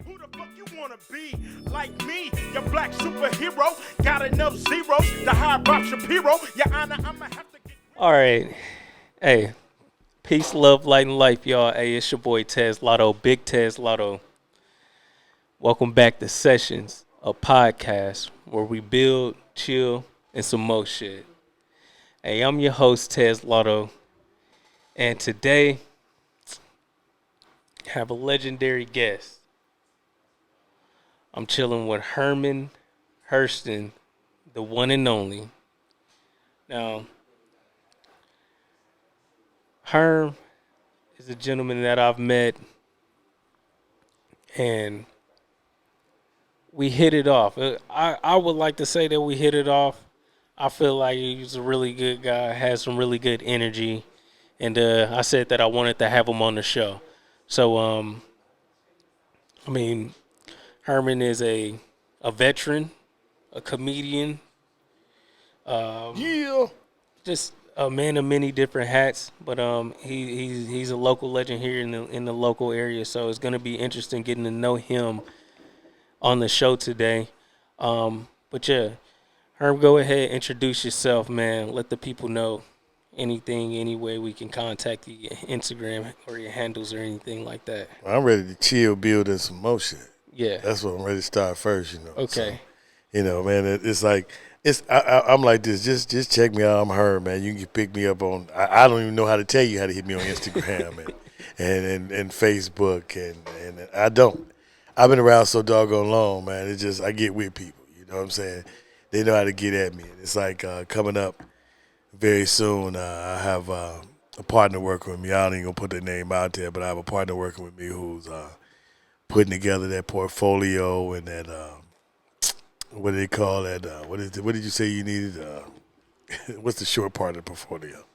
Who the fuck you wanna be? Like me, your black superhero. Got enough zeros to hire Bob Shapiro. Your Honor, I'ma have to get. All right. Hey, peace, love, light, and life, y'all. Hey, it's your boy Tezlato, Big Tezlato. Welcome back to Sessions, a podcast where we build, chill, and some more shit. Hey, I'm your host, Tezlato, and today I have a legendary guest. I'm chilling with Herman Hurston, the one and only. Now, Herm is a gentleman that I've met, and we hit it off. I would like to say that we hit it off. I feel like he's a really good guy, has some really good energy, and I said that I wanted to have him on the show. So, I mean, Herman is a veteran, a comedian, Yeah. just a man of many different hats. But he's a local legend here in the local area. So it's gonna be interesting getting to know him on the show today. But yeah, Herm, go ahead, introduce yourself, man. Let the people know anything, any way we can contact you, your Instagram or your handles or anything like that. I'm ready to chill, build, and some motion. Yeah. That's what I'm ready to start first, Okay. So, man, it's like I'm like this. Just check me out. I'm her, man. You can pick me up on. I don't even know how to tell you how to hit me on Instagram and Facebook and I don't. I've been around so doggone long, man. It's just I get with people. You know what I'm saying? They know how to get at me. And it's like coming up very soon. I have a partner working with me. I don't even gonna put their name out there, but I have a partner working with me who's putting together that portfolio and that what do they call that? What did you say you needed? What's the short part of the portfolio?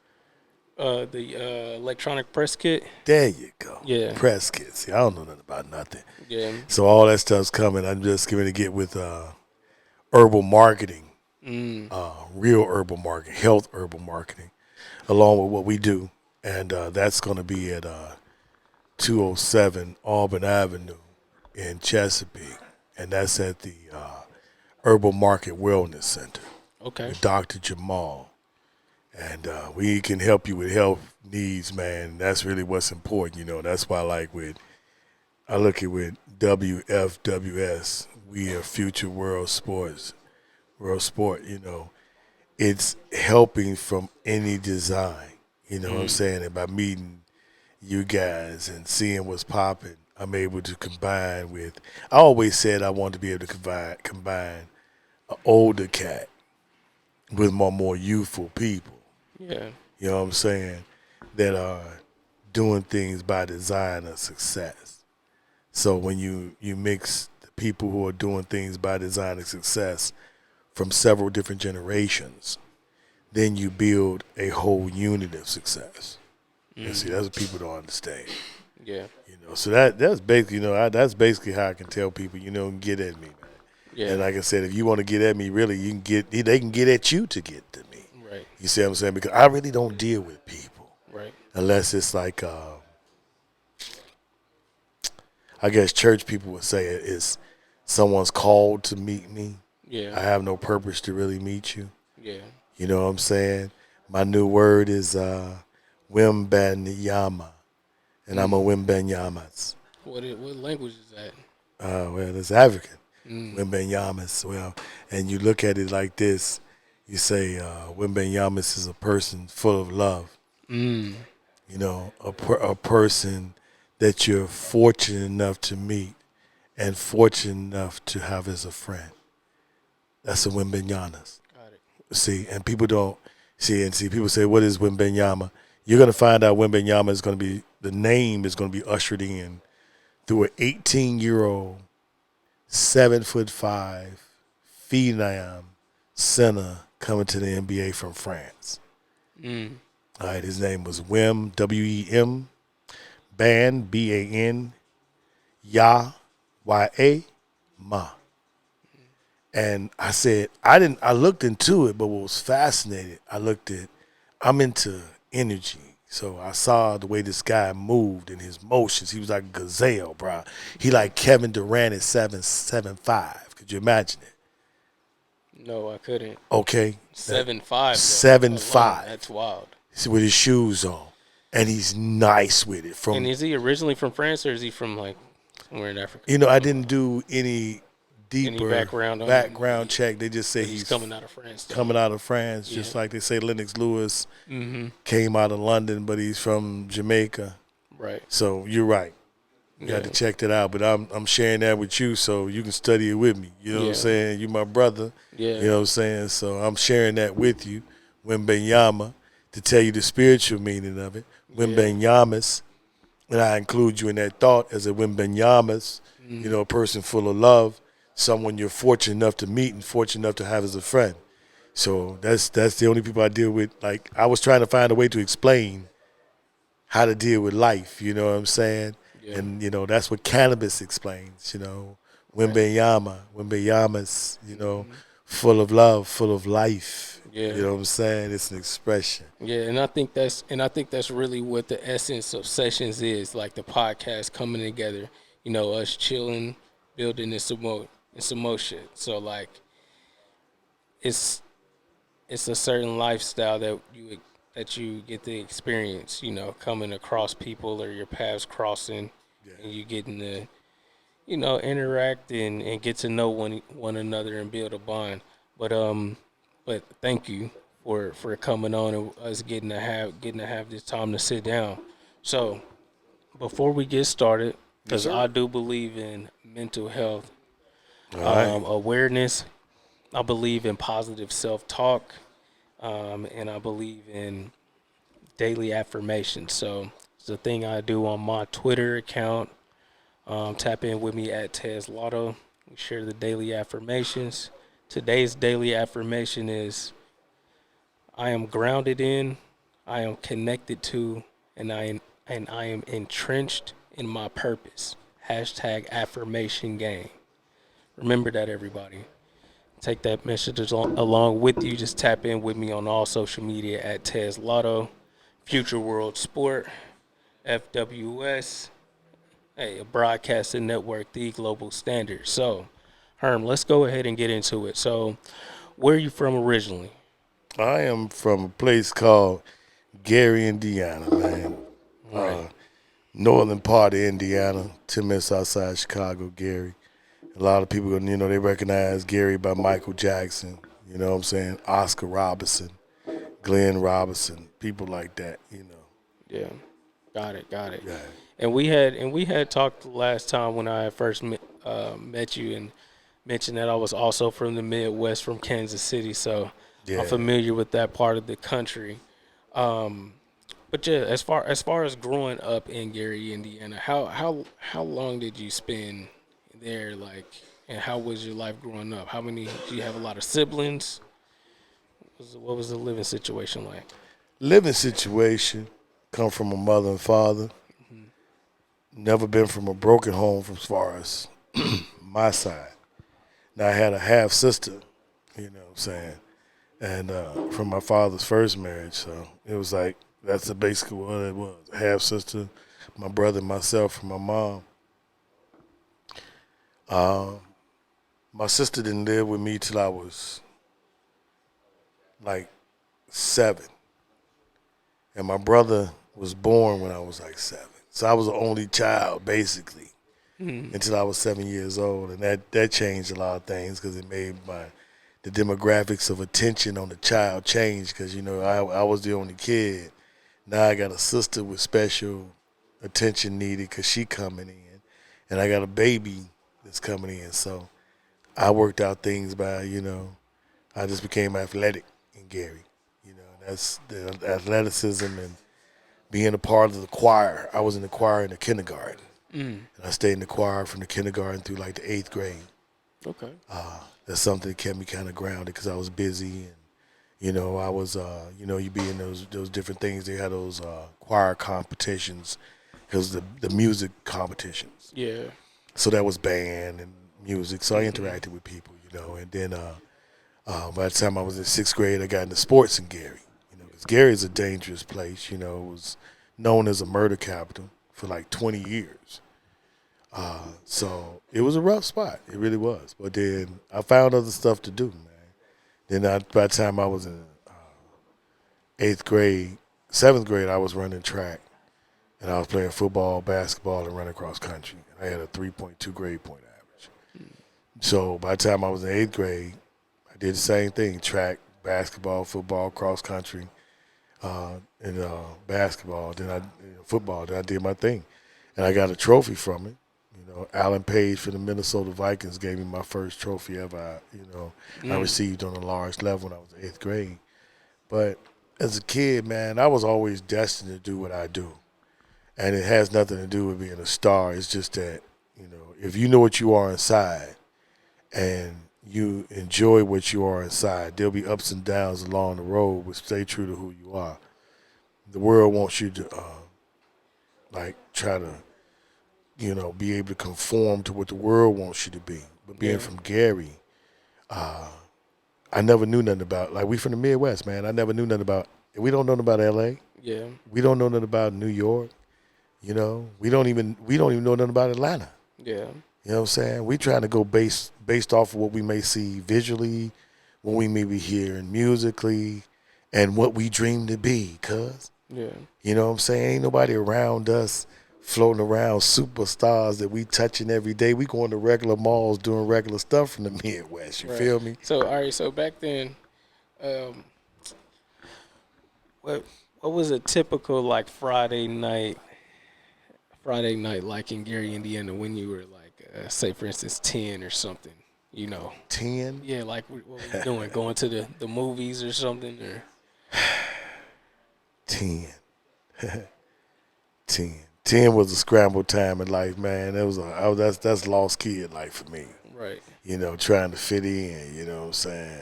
The electronic press kit. There you go. Yeah. Press kits. See, I don't know nothing about nothing. Yeah. So all that stuff's coming. I'm just going to get with herbal marketing, real herbal marketing, health herbal marketing, along with what we do. And that's going to be at 207 Auburn Avenue in Chesapeake. And that's at the Herbal Market Wellness Center Okay. with Dr. Jamal. And we can help you with health needs, man. That's really what's important, That's why I look at with WFWS, we are Future World Sport, It's helping from any design, what I'm saying? And by meeting you guys and seeing what's popping, I'm able to combine with, I always said I wanted to be able to combine an older cat with more youthful people. Yeah. You know what I'm saying? That are doing things by design of success. So when you mix the people who are doing things by design of success from several different generations, then you build a whole unit of success. And see, that's what people don't understand. Yeah. So that's basically, that's basically how I can tell people, get at me, man. Yeah. And like I said, if you want to get at me, really, they can get at you to get to me. Right. You see what I'm saying? Because I really don't deal with people Right. unless it's like, I guess church people would say it's someone's called to meet me. Yeah. I have no purpose to really meet you. Yeah. You know what I'm saying? My new word is Wimbanyama, and I'm a Wimbanyamas. What language is that? Well, it's African. Wimbanyamas. Well, and you look at it like this. You say Wimbanyamas is a person full of love. A person that you're fortunate enough to meet and fortunate enough to have as a friend. That's a Wimbanyamas. Got it. See, and people don't see, people say, what is Wimbenyama? You're going to find out Wimbenyama is going to be, the name is going to be ushered in through an 18-year-old, 7'5" phenom center coming to the NBA from France. All right, his name was Wim, W-E-M, Ban, B-A-N, Ya, Y-A, Ma. And I said, I looked into it, but what was fascinating, I'm into energies So I saw the way this guy moved and his motions. He was like a gazelle, bro. He like Kevin Durant at 7'5". Could you imagine it? No, I couldn't. Okay. 7'5". 7'5". That's wild. With his shoes on. And he's nice with it. And is he originally from France, or is he from like somewhere in Africa? You know, I didn't do any deeper background check. They just say he's coming out of France. Coming out of France, just like they say Lennox Lewis came out of London, but he's from Jamaica. Right. So you're right. You got to check that out. But I'm sharing that with you so you can study it with me. You know what I'm saying? You my brother. Yeah. You know what I'm saying? So I'm sharing that with you. Wembenyama, to tell you the spiritual meaning of it. Wembenyamas, and I include you in that thought as a Wembenyamas, you know, a person full of love, someone you're fortunate enough to meet and fortunate enough to have as a friend. So that's the only people I deal with. Like, I was trying to find a way to explain how to deal with life, you know what I'm saying? Yeah. And, you know, that's what cannabis explains, you know. Wembenyamas, you know, full of love, full of life. Yeah. You know what I'm saying? It's an expression. Yeah, and I think that's really what the essence of Sessions is, like the podcast coming together, you know, us chilling, building this emotion. So like it's a certain lifestyle that you get to experience, you know, coming across people or your paths crossing, and you getting to, you know, interact and get to know one another and build a bond. But thank you for coming on and us getting to have this time to sit down. So before we get started, because I do believe in mental health, awareness, I believe in positive self-talk, and I believe in daily affirmations. So it's a thing I do on my Twitter account. Tap in with me at Tezlato. We share the daily affirmations. Today's daily affirmation is, I am grounded in, I am connected to, and I am entrenched in my purpose. #affirmation game. Remember that, everybody. Take that message along with you. Just tap in with me on all social media at Tezlato, Future World Sport, FWS, a broadcasting network, the global standard. So, Herm, let's go ahead and get into it. So, where are you from originally? I am from a place called Gary, Indiana, man. Right. Northern part of Indiana, 10 minutes outside Chicago, Gary. A lot of people, you know, they recognize Gary by Michael Jackson, you know what I'm saying, Oscar Robertson, Glenn Robinson, people like that, you know. Yeah, got it. Yeah. And we had talked last time when I first met you and mentioned that I was also from the Midwest, from Kansas City, so I'm familiar with that part of the country. But yeah, as far as growing up in Gary, Indiana, how long did you spend there? Like, and how was your life growing up? Do you have a lot of siblings? What was the living situation like? Living situation, come from a mother and father. Never been from a broken home as far as my side. Now, I had a half-sister, you know what I'm saying, and from my father's first marriage, so it was like, that's basically what it was, a half-sister, my brother and myself from my mom. My sister didn't live with me till I was like 7, and my brother was born when I was like 7. So I was the only child, basically, until I was 7 years old, and that changed a lot of things because it made the demographics of attention on the child change because, you know, I was the only kid. Now I got a sister with special attention needed because she coming in, and I got a baby that's coming in. So I worked out things by, you know, I just became athletic in Gary. You know, that's the athleticism and being a part of the choir. I was in the choir in the kindergarten. And I stayed in the choir from the kindergarten through like the 8th grade. Okay. That's something that kept me kind of grounded because I was busy and, you know, I was, you know, you be in those different things. They had those choir competitions because the music competitions. Yeah. So that was band and music. So I interacted with people, you know. And then by the time I was in 6th grade, I got into sports in Gary. You know, Because Gary's a dangerous place. You know, it was known as a murder capital for like 20 years. So it was a rough spot. It really was. But then I found other stuff to do, man. Then by the time I was in 8th grade, 7th grade, I was running track. And I was playing football, basketball, and running cross country. And I had a 3.2 grade point average. So by the time I was in 8th grade, I did the same thing: basketball, football, cross country, and basketball. Then football. Then I did my thing, and I got a trophy from it. You know, Alan Page for the Minnesota Vikings gave me my first trophy ever. I received on a large level when I was in 8th grade. But as a kid, man, I was always destined to do what I do. And it has nothing to do with being a star. It's just that, if you know what you are inside and you enjoy what you are inside, there'll be ups and downs along the road, but stay true to who you are. The world wants you to, try to, be able to conform to what the world wants you to be. But being from Gary, I never knew nothing about, we from the Midwest, man. I never knew nothing about, we don't know nothing about L.A. Yeah. We don't know nothing about New York. We don't even know nothing about Atlanta. Yeah. You know what I'm saying? We trying to go based off of what we may see visually, what we may be hearing musically, and what we dream to be, cuz. Yeah. You know what I'm saying? Ain't nobody around us floating around superstars that we touching every day. We going to regular malls doing regular stuff from the Midwest. You feel me? So, all right, so back then, what was a typical, Friday night like in Gary, Indiana, when you were say for instance 10 or something, 10? Yeah, what were you doing? Going to the movies or something, or 10. 10 was a scramble time in life, man. That's lost kid life for me. Right. Trying to fit in, you know what I'm saying?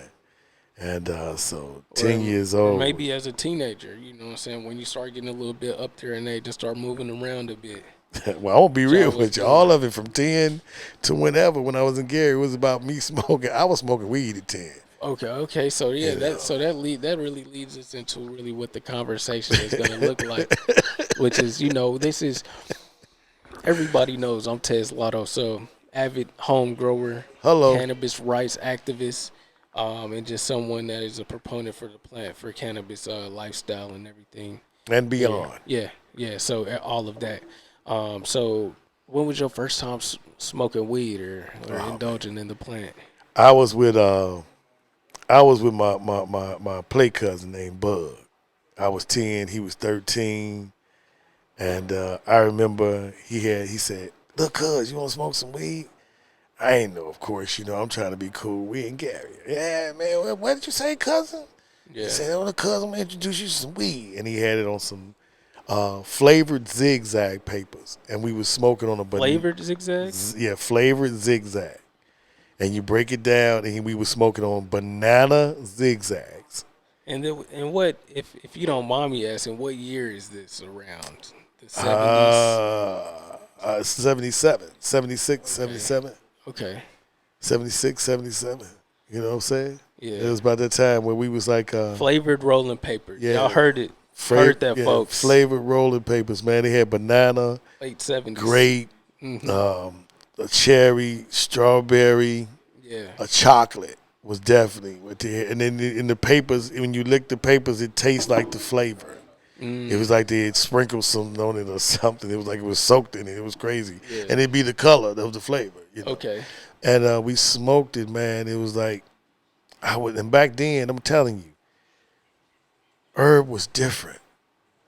And so 10 years old. Or maybe as a teenager, you know what I'm saying, when you start getting a little bit up there and age and start moving around a bit. Well, I'm going to be real with you. All of it from 10 to whenever, when I was in Gary, it was about me smoking. I was smoking weed at 10. Okay. So yeah, that really leads us into really what the conversation is going to look like, which is, this is, everybody knows I'm Tezlato, so avid home grower, hello, cannabis rights activist, and just someone that is a proponent for the plant, for cannabis lifestyle and everything. And beyond. Yeah. So all of that. So when was your first time smoking weed or indulging in the plant? I was with my play cousin named Bug. I was 10, he was 13, and I remember he said, "Look, cuz, you want to smoke some weed?" I ain't know, of course, I'm trying to be cool. We in Gary. Yeah, man, what did you say, cousin? Yeah. He said, "Oh, cuz, I'm going to introduce you to some weed." And he had it on some flavored zigzag papers. And we was smoking on a flavored zigzag? Yeah, flavored zigzag. And you break it down, and we was smoking on banana zigzags. And what, if you don't mind me asking, what year is this around? The 70s? 77, 76, 77. Okay. 76, 77. You know what I'm saying? Yeah. It was about that time where we was flavored rolling papers. Yeah. Y'all heard it. Heard that, folks. Flavored rolling papers, man. They had banana, late 70s, grape, a cherry, strawberry, a chocolate was definitely what they had. And then in the papers, when you lick the papers, it tastes like the flavor. It was like they had sprinkled something on it or something. It was like it was soaked in it. It was crazy. Yeah. And it'd be the color. That was the flavor. Okay. And we smoked it, man. It was like, and back then, I'm telling you, herb was different.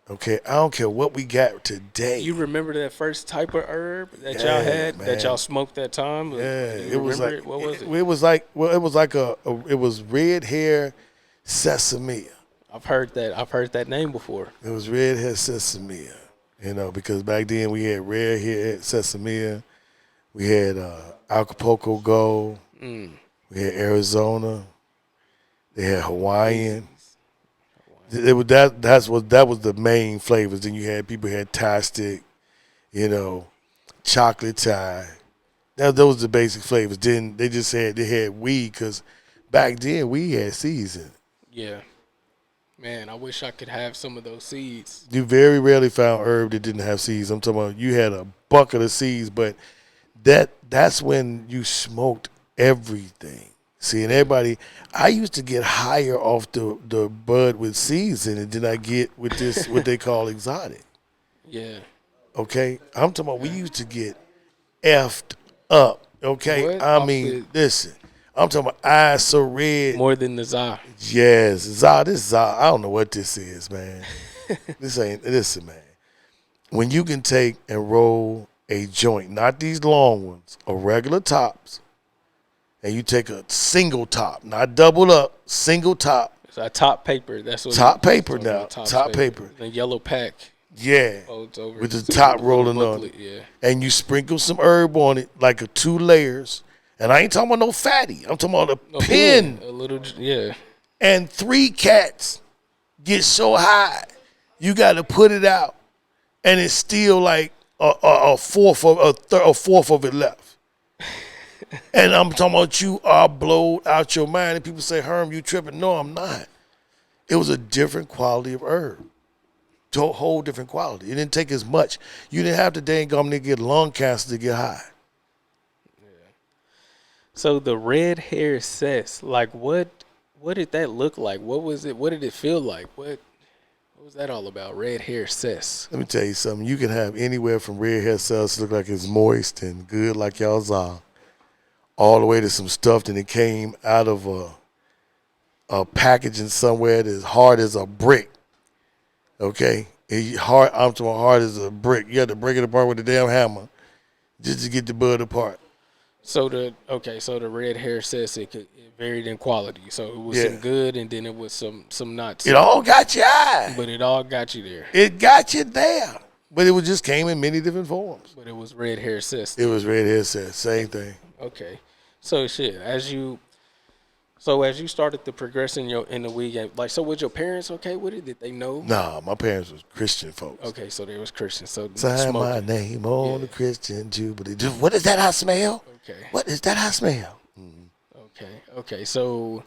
Okay, I don't care what we got today. You remember that first type of herb that y'all had, man, that y'all smoked that time? Yeah, it was like, what was it? It was red hair sesame. I've heard that name before. It was red hair sesame, because back then we had red hair sesame, we had Acapulco Gold, we had Arizona, they had Hawaiian. That was the main flavors. Then you had people had Thai stick, chocolate Thai. Those were the basic flavors. Then they just had weed because back then we had season. Yeah. Man, I wish I could have some of those seeds. You very rarely found herb that didn't have seeds. I'm talking about you had a bucket of seeds, but that's when you smoked everything. See, and everybody, I used to get higher off the bud with seeds in it than I get with this what they call exotic. Yeah. Okay, I'm talking about we used to get effed up. Okay, What? I mean, listen, I'm talking about eyes so red. More than the za. Yes, this I don't know what this is, man. Listen, man. When you can take and roll a joint, not these long ones, or regular tops, and you take a single top, not double up, single top. It's a top paper. That's what. Top paper now. Top paper. The yellow pack. Yeah, Folds over with the top rolling on it. Yeah. And you sprinkle some herb on it, like 2 layers. And I ain't talking about no fatty. I'm talking about a pin. A little, yeah. And 3 cats get so high, you got to put it out, and it's still like a fourth of it left. And I'm talking about you are blowed out your mind. And people say, Herm, you tripping? No, I'm not. It was a different quality of herb. Whole different quality. It didn't take as much. You didn't have to dang gum to get lung cancer to get high. Yeah. So the red hair cess, like what did that look like? What was it? What did it feel like? What was that all about? Red hair cess. Let me tell you something. You can have anywhere from red hair cells to look like it's moist and good like y'all's are, all the way to some stuff that it came out of a packaging somewhere that's hard as a brick. Okay, I'm talking hard as a brick. You had to break it apart with a damn hammer just to get the bud apart. So the red hair cess it varied in quality. So it was some good, and then it was some not. It all got you high. But it all got you there. It got you there. But it just came in many different forms. But it was red hair cess. It was red hair cess. Same thing. Okay, so as you started to progress in the weed, like, so was your parents okay with it? Did they know? Nah, my parents was Christian folks. Okay, so they was Christian. So sign my name on the Christian Jubilee. What is that I smell? Okay. What is that I smell? Mm-hmm. Okay. So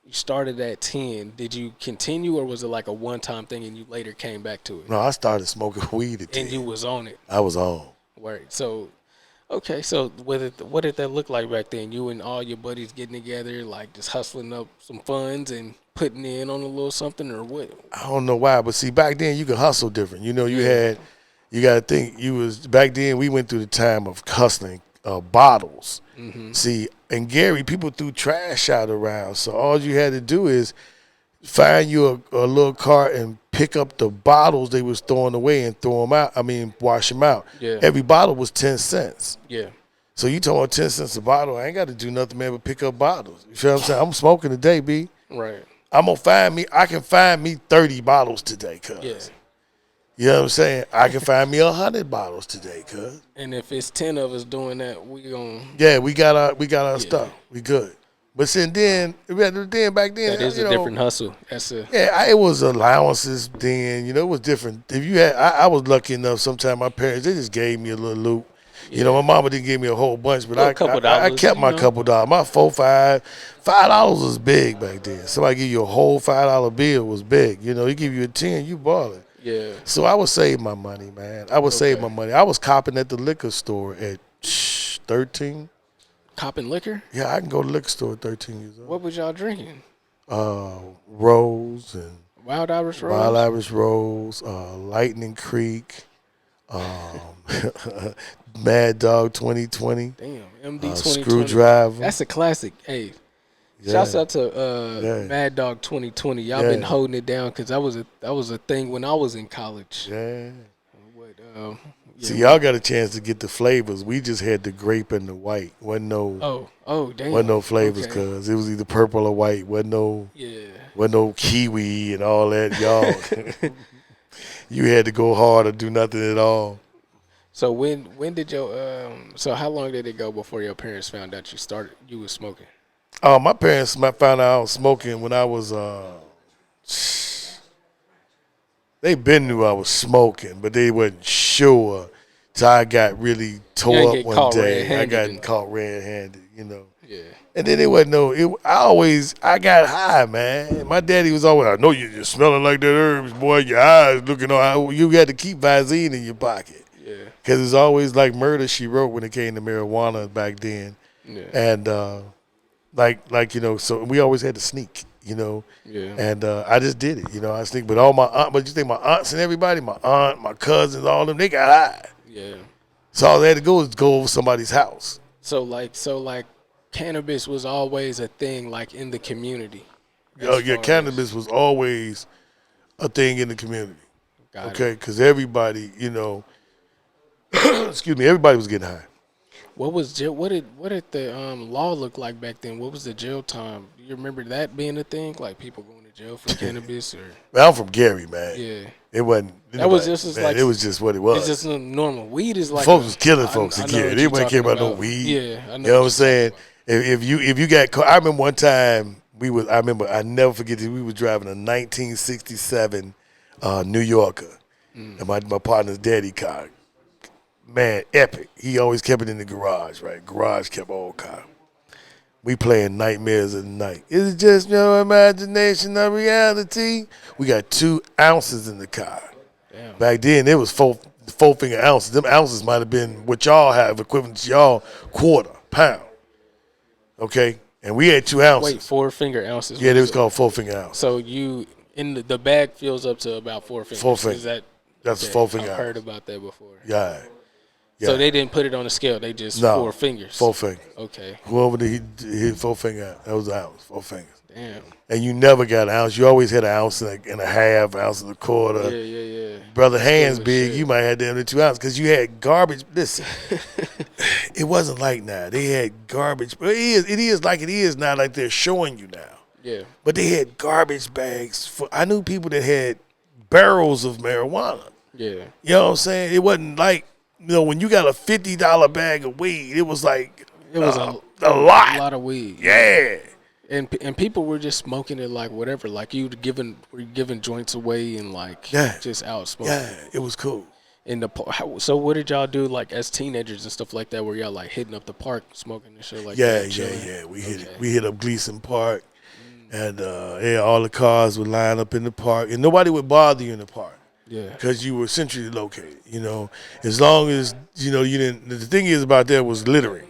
you started at 10. Did you continue, or was it like a one-time thing and you later came back to it? No, I started smoking weed at 10. And you was on it. I was on. Right. So. Okay, so what did that look like back then? You and all your buddies getting together, like just hustling up some funds and putting in on a little something, or what? I don't know why, but see, back then you could hustle different. You know, you got to think, back then we went through the time of hustling bottles. Mm-hmm. See, in Gary, people threw trash out around, so all you had to do is find you a little cart and pick up the bottles they was throwing away and throw them out. I mean, wash them out. Yeah. Every bottle was 10 cents. Yeah. So you talking about 10 cents a bottle? I ain't got to do nothing, man, but pick up bottles. You feel what I'm saying? I'm smoking today, B. Right. I can find me 30 bottles today, cuz. Yeah. You know what I'm saying? I can find me 100 bottles today, cuz. And if it's 10 of us doing that, we gonna. Yeah, we got our stuff. We good. But back then, that is a different hustle. It was allowances then. You know, it was different. If you had, I was lucky enough. Sometimes my parents they just gave me a little loot. Yeah. You know, my mama didn't give me a whole bunch, but I kept my couple dollars. My $5 was big back then. Somebody give you a whole $5 bill was big. You know, he give you a 10, you balling. Yeah. So I would save my money, man. I would save my money. I was copping at the liquor store at 13. Copping liquor? Yeah, I can go to the liquor store at 13 years old. What was y'all drinking? Rose and Wild Irish Rose, Lightning Creek, Mad Dog 2020. Damn, MD 2020. Screwdriver. That's a classic. Hey, shouts out to Mad Dog 2020. Y'all been holding it down because that was a thing when I was in college. Yeah. See, y'all got a chance to get the flavors. We just had the grape and the white. Wasn't no damn. Wasn't no flavors because it was either purple or white. Wasn't no kiwi and all that, y'all. You had to go hard or do nothing at all. So when did so how long did it go before your parents found out you was smoking? My parents found out I was smoking when I was they been knew I was smoking, but they wasn't sure. So I got really tore up one day. I got caught red-handed, you know. Yeah. And then it wasn't I got high, man. My daddy was always, I know you're smelling like that herbs, boy. Your eyes looking on. You had to keep Visine in your pocket. Yeah. Because it's always like Murder, She Wrote when it came to marijuana back then. Yeah. And so we always had to sneak, Yeah. And I just did it, I sneak. But but you think my aunts and everybody, my aunt, my cousins, all of them, they got high. Yeah. So all they had to go was go over somebody's house. So cannabis was always a thing like in the community. Cannabis was always a thing in the community. Got Okay, it. because everybody, excuse me, everybody was getting high. What did the law look like back then? What was the jail time? Do you remember that being a thing? Like people going to jail for cannabis or Man, I'm from Gary, man. yeah. It wasn't. That was just man, like it was just what it was. It's just normal. Weed is like folks was killing folks in Gary. They wouldn't wouldn't care about no weed. Yeah, I know. You know what I'm saying? If you got caught, I remember one time I never forget this. We was driving a 1967 New Yorker, and my partner's daddy car. Man, epic. He always kept it in the garage, right? Garage kept all car. We playing Nightmares of the Night. Is it just your imagination or reality? We got 2 ounces in the car. Damn. Back then, it was four finger ounces. Them ounces might have been what y'all have, equivalent to y'all quarter pound. Okay? And we had 2 ounces. Wait, 4-finger ounces. Yeah, they was called 4 finger ounces. So you in the bag fills up to about 4 fingers. 4 fingers. Is That's 4 finger I've heard ounce. about that before. Yeah. So they didn't put it on the scale. They just 4 fingers. 4 fingers. Okay. Whoever hit 4 finger out, that was an ounce, 4 fingers. Damn. And you never got an ounce. You always had an ounce and a half, ounce and a quarter. Yeah. Brother hands with big, shit. you might have damn near 2 ounces because you had garbage. Listen, it wasn't like now. They had garbage. But it is like it is now, like they're showing you now. Yeah. But they had garbage bags. I knew people that had barrels of marijuana. Yeah. You know what I'm saying? It wasn't like, when you got a $50 bag of weed, it was like It was a lot. a lot of weed. Yeah. And people were just smoking it like whatever. Like were giving joints away and like just out smoking. Yeah, it was cool. So what did y'all do like as teenagers and stuff like that? Were y'all like hitting up the park smoking and shit like that? Yeah. We hit up Gleason Park, and all the cars would line up in the park, and nobody would bother you in the park. Yeah. Because you were centrally located, As long as, you didn't, the thing is about that was littering.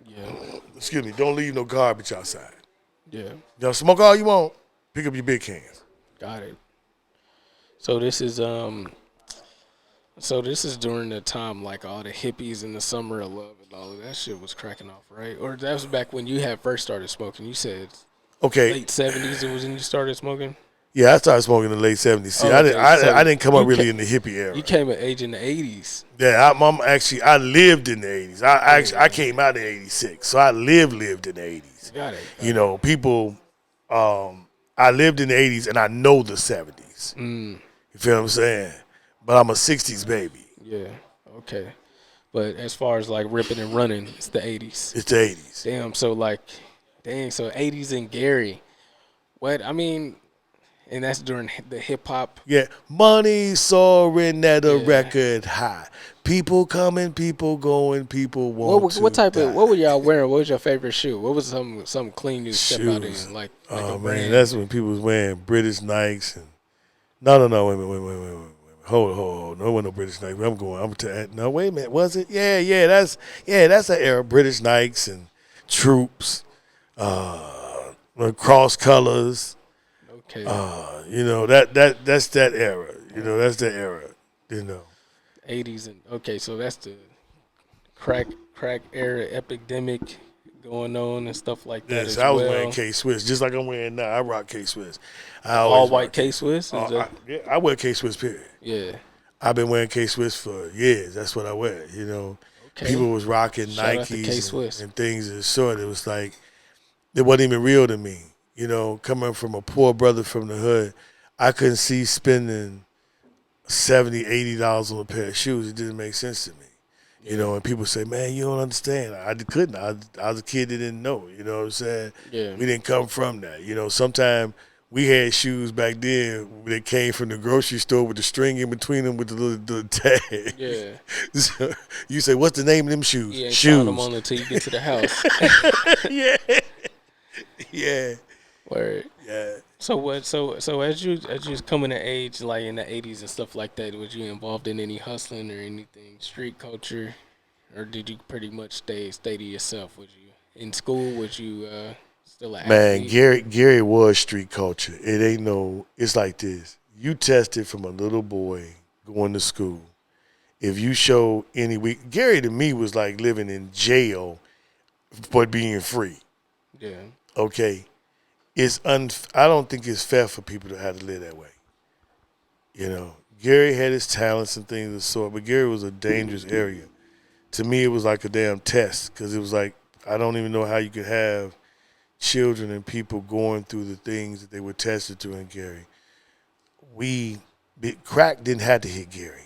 Yeah. Excuse me, don't leave no garbage outside. Yeah. Y'all smoke all you want, pick up your big cans. Got it. So this is during the time like all the hippies and the summer of love and all of that shit was cracking off, right? Or that was back when you had first started smoking. You said Okay. late 70s it was when you started smoking? Yeah, I started smoking in the late 70s. See, Okay, I didn't come up really came, in the hippie era. You came of age in the 80s. Yeah, I lived in the 80s. I came out in 86, so I lived in the 80s. Got it. People, I lived in the 80s and I know the 70s. You feel what I'm saying? But I'm a 60s baby. Yeah, okay. But as far as like ripping and running, it's the 80s. It's the 80s. Damn, so 80s in Gary. And that's during the hip hop. Yeah, money soaring at a record high. People coming, people going, people want to die. What were y'all wearing? What was your favorite shoe? What was something clean you step out in? Like a brand? That's when people was wearing British Nikes and no, wait. Hold. No one no British Nikes. No, wait a minute. Was it? Yeah. That's that era. British Nikes and Troops, cross colors. Okay. That's that era. That's the era. 80s and okay, so that's the crack era epidemic going on and stuff like that. Yes, as I was well. wearing K-Swiss just like I'm wearing now. I rock K-Swiss. All white K-Swiss. I wear K-Swiss. Period. Yeah. I've been wearing K-Swiss for years. That's what I wear. Okay. People was rocking Shout out to Nikes K-Swiss. and things of the sort. It was like it wasn't even real to me. Coming from a poor brother from the hood, I couldn't see spending $70, $80 on a pair of shoes. It didn't make sense to me. And people say, man, you don't understand. I couldn't. I was a kid that didn't know. You know what I'm saying? Yeah. We didn't come from that. Sometimes we had shoes back then that came from the grocery store with the string in between them with the little tag. Yeah. So you say, what's the name of them shoes? You ain't Shoes. them on until you get to the house. Yeah. Yeah. Word. Yeah. So what? So as you was coming to age, like in the '80s and stuff like that, was you involved in any hustling or anything street culture, or did you pretty much stay to yourself? Was you in school? Was you still an Man, athlete? Gary was street culture. It ain't no. It's like this. You tested from a little boy going to school. If you show any weak, Gary to me was like living in jail but being free. Yeah. Okay, I don't think it's fair for people to have to live that way. You know, Gary had his talents and things of the sort, but Gary was a dangerous area. To me, it was like a damn test because it was like I don't even know how you could have children and people going through the things that they were tested to in Gary. Crack didn't have to hit Gary.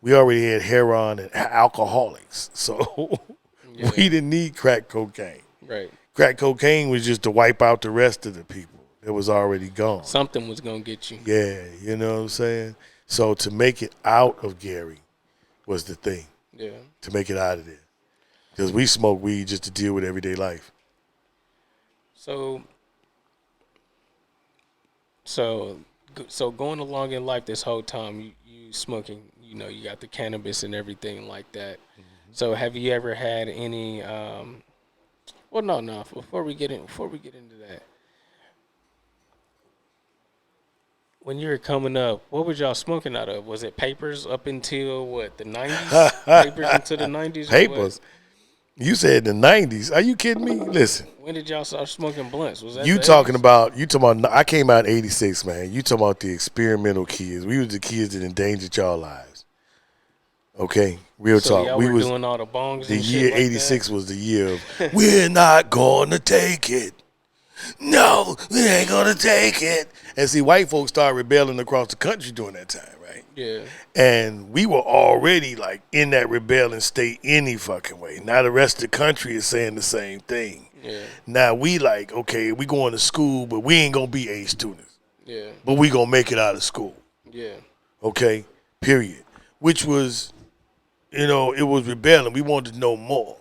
We already had heroin and alcoholics, so Yeah. we didn't need crack cocaine. Right. Crack cocaine was just to wipe out the rest of the people that was already gone. Something was gonna get you. Yeah, you know what I'm saying? So to make it out of Gary was the thing, Yeah. to make it out of there. Because we smoke weed just to deal with everyday life. So so going along in life this whole time, you smoking, you got the cannabis and everything like that. So have you ever had any well no, before we get into that. When you were coming up, what was y'all smoking out of? Was it papers up until what, the 90s? Papers into the 90s? Papers. You said the 90s. Are you kidding me? Listen. When did y'all start smoking blunts? Was that You the talking 80s? about, I came out in 86, man. You talking about the experimental kids. We was the kids that endangered y'all lives. Okay? Real So talk. y'all We were was, doing all the bongs the and year shit like 86 was the year of, we're not going to take it. No, we ain't going to take it. And see, white folks started rebelling across the country during that time, right? that? Yeah. And we were already like in that rebelling state any fucking way. Now the rest of the country is saying the same thing. Yeah. Now we like, okay, we going to school, but we ain't gonna be A students. Yeah. But we gonna make it out of school. Yeah. Okay? Period. Which was, it was rebelling. We wanted to know more.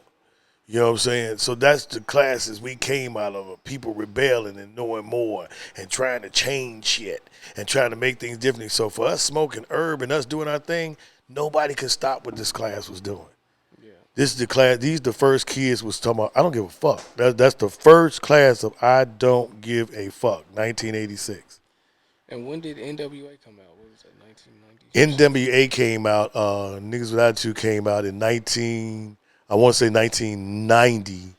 You know what I'm saying? So that's the classes we came out of, people rebelling and knowing more and trying to change shit and trying to make things different. So for us smoking herb and us doing our thing, nobody could stop what this class was doing. Yeah. This is the class, these the first kids was talking about, I don't give a fuck. That's the first class of I don't give a fuck, 1986. And when did NWA come out? What was that, 1990s? NWA came out, Niggas Without You came out in 1990,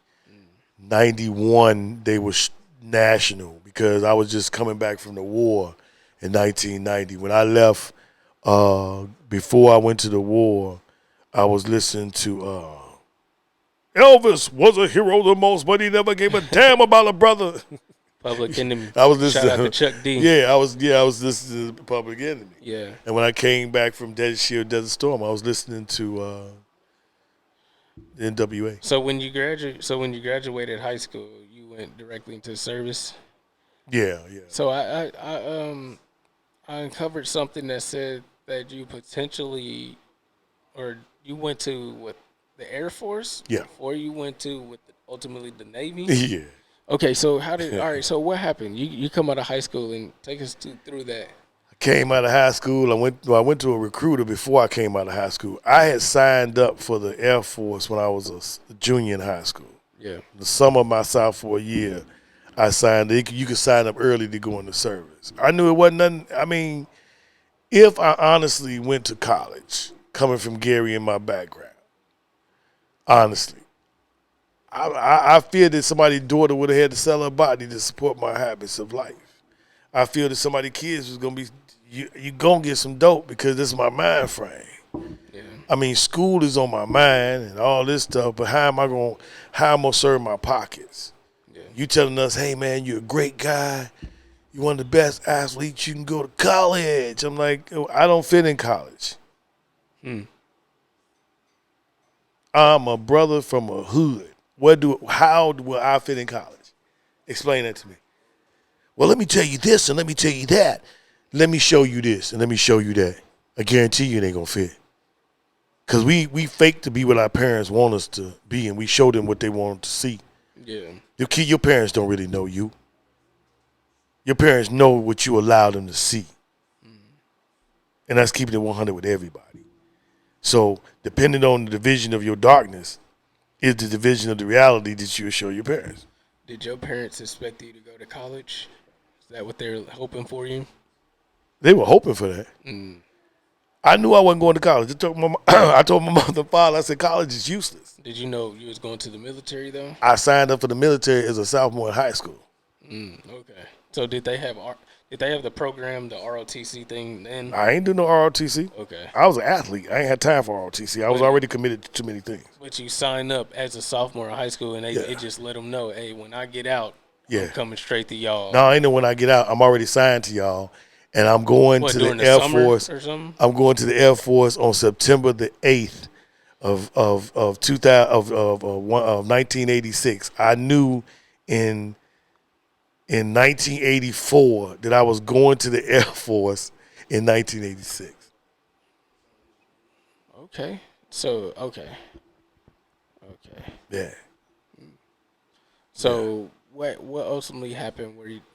91, they were national because I was just coming back from the war in 1990. When I left, before I went to the war, I was listening to Elvis was a hero the most, but he never gave a damn about a brother. Public Enemy. I was listening Shout out to Chuck D. Yeah, I was listening to Public Enemy. Yeah. And when I came back from Desert Shield, Desert Storm, I was listening to NWA. So when you graduated high school, you went directly into service. Yeah. So I uncovered something that said that you potentially, or you went to the Air Force. Yeah. Before you went to ultimately the Navy. Yeah. Okay, so all right, so what happened? You come out of high school and take us through that. I came out of high school. I went to a recruiter before I came out of high school. I had signed up for the Air Force when I was a junior in high school. Yeah. The summer of my sophomore year, I signed. You could sign up early to go into service. I knew it wasn't nothing. I mean, if I honestly went to college, coming from Gary in my background, honestly, I fear that somebody's daughter would have had to sell her body to support my habits of life. I feel that somebody's kids was gonna be, you gonna get some dope because this is my mind frame. Yeah. I mean, school is on my mind and all this stuff, but how am I gonna serve my pockets? Yeah. You telling us, hey man, you're a great guy, you're one of the best athletes, you can go to college. I'm like, I don't fit in college. I'm a brother from a hood. How will I fit in college? Explain that to me. Well, let me tell you this and let me tell you that. Let me show you this and let me show you that. I guarantee you it ain't gonna fit. Cause we fake to be what our parents want us to be and we show them what they want to see. Yeah. Your parents don't really know you. Your parents know what you allow them to see. And that's keeping it 100 with everybody. So depending on the division of your darkness is the division of the reality that you show your parents. Did your parents expect you to go to college? Is that what they're hoping for you? They were hoping for that. I knew I wasn't going to college. I told my mother and father, I said, college is useless. Did you know you was going to the military though? I signed up for the military as a sophomore in high school. Okay. So did they have the program, the ROTC thing then? I ain't do no ROTC. Okay. I was an athlete. I ain't had time for ROTC. I was already committed to too many things. But you signed up as a sophomore in high school, and it just let them know, hey, when I get out, I'm coming straight to y'all. No, I know when I get out, I'm already signed to y'all, and I'm going to the Air Force. Or something? I'm going to the Air Force on September the 8th of 1986. I knew in 1984 that I was going to the Air Force in 1986. Okay. So okay. Yeah. So what ultimately happened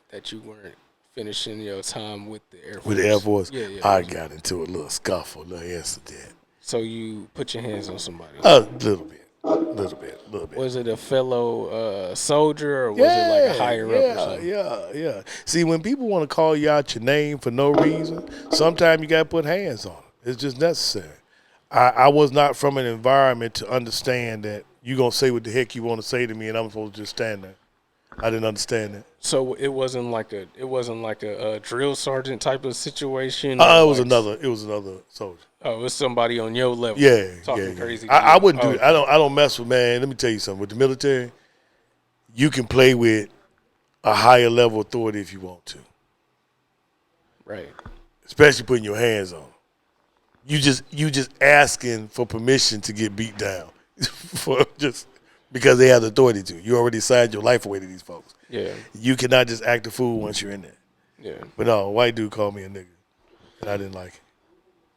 that you weren't finishing your time with the Air Force? With the Air Force? Yeah. I got into a little scuffle, a little incident. So you put your hands on somebody? A little bit. Was it a fellow soldier or was it like a higher up or something? Yeah. See, when people want to call you out your name for no reason, sometimes you got to put hands on them. It's just necessary. I was not from an environment to understand that you're going to say what the heck you want to say to me and I'm supposed to just stand there. I didn't understand that. So it wasn't like a drill sergeant type of situation? It was another soldier. Oh, it was somebody on your level. Talking crazy. I wouldn't do it. I don't mess with, man. Let me tell you something. With the military, you can play with a higher level authority if you want to. Right. Especially putting your hands on them. You just asking for permission to get beat down for just because they have the authority to. You already signed your life away to these folks. Yeah. You cannot just act a fool once you're in there. Yeah. But no, a white dude called me a nigga, and I didn't like it.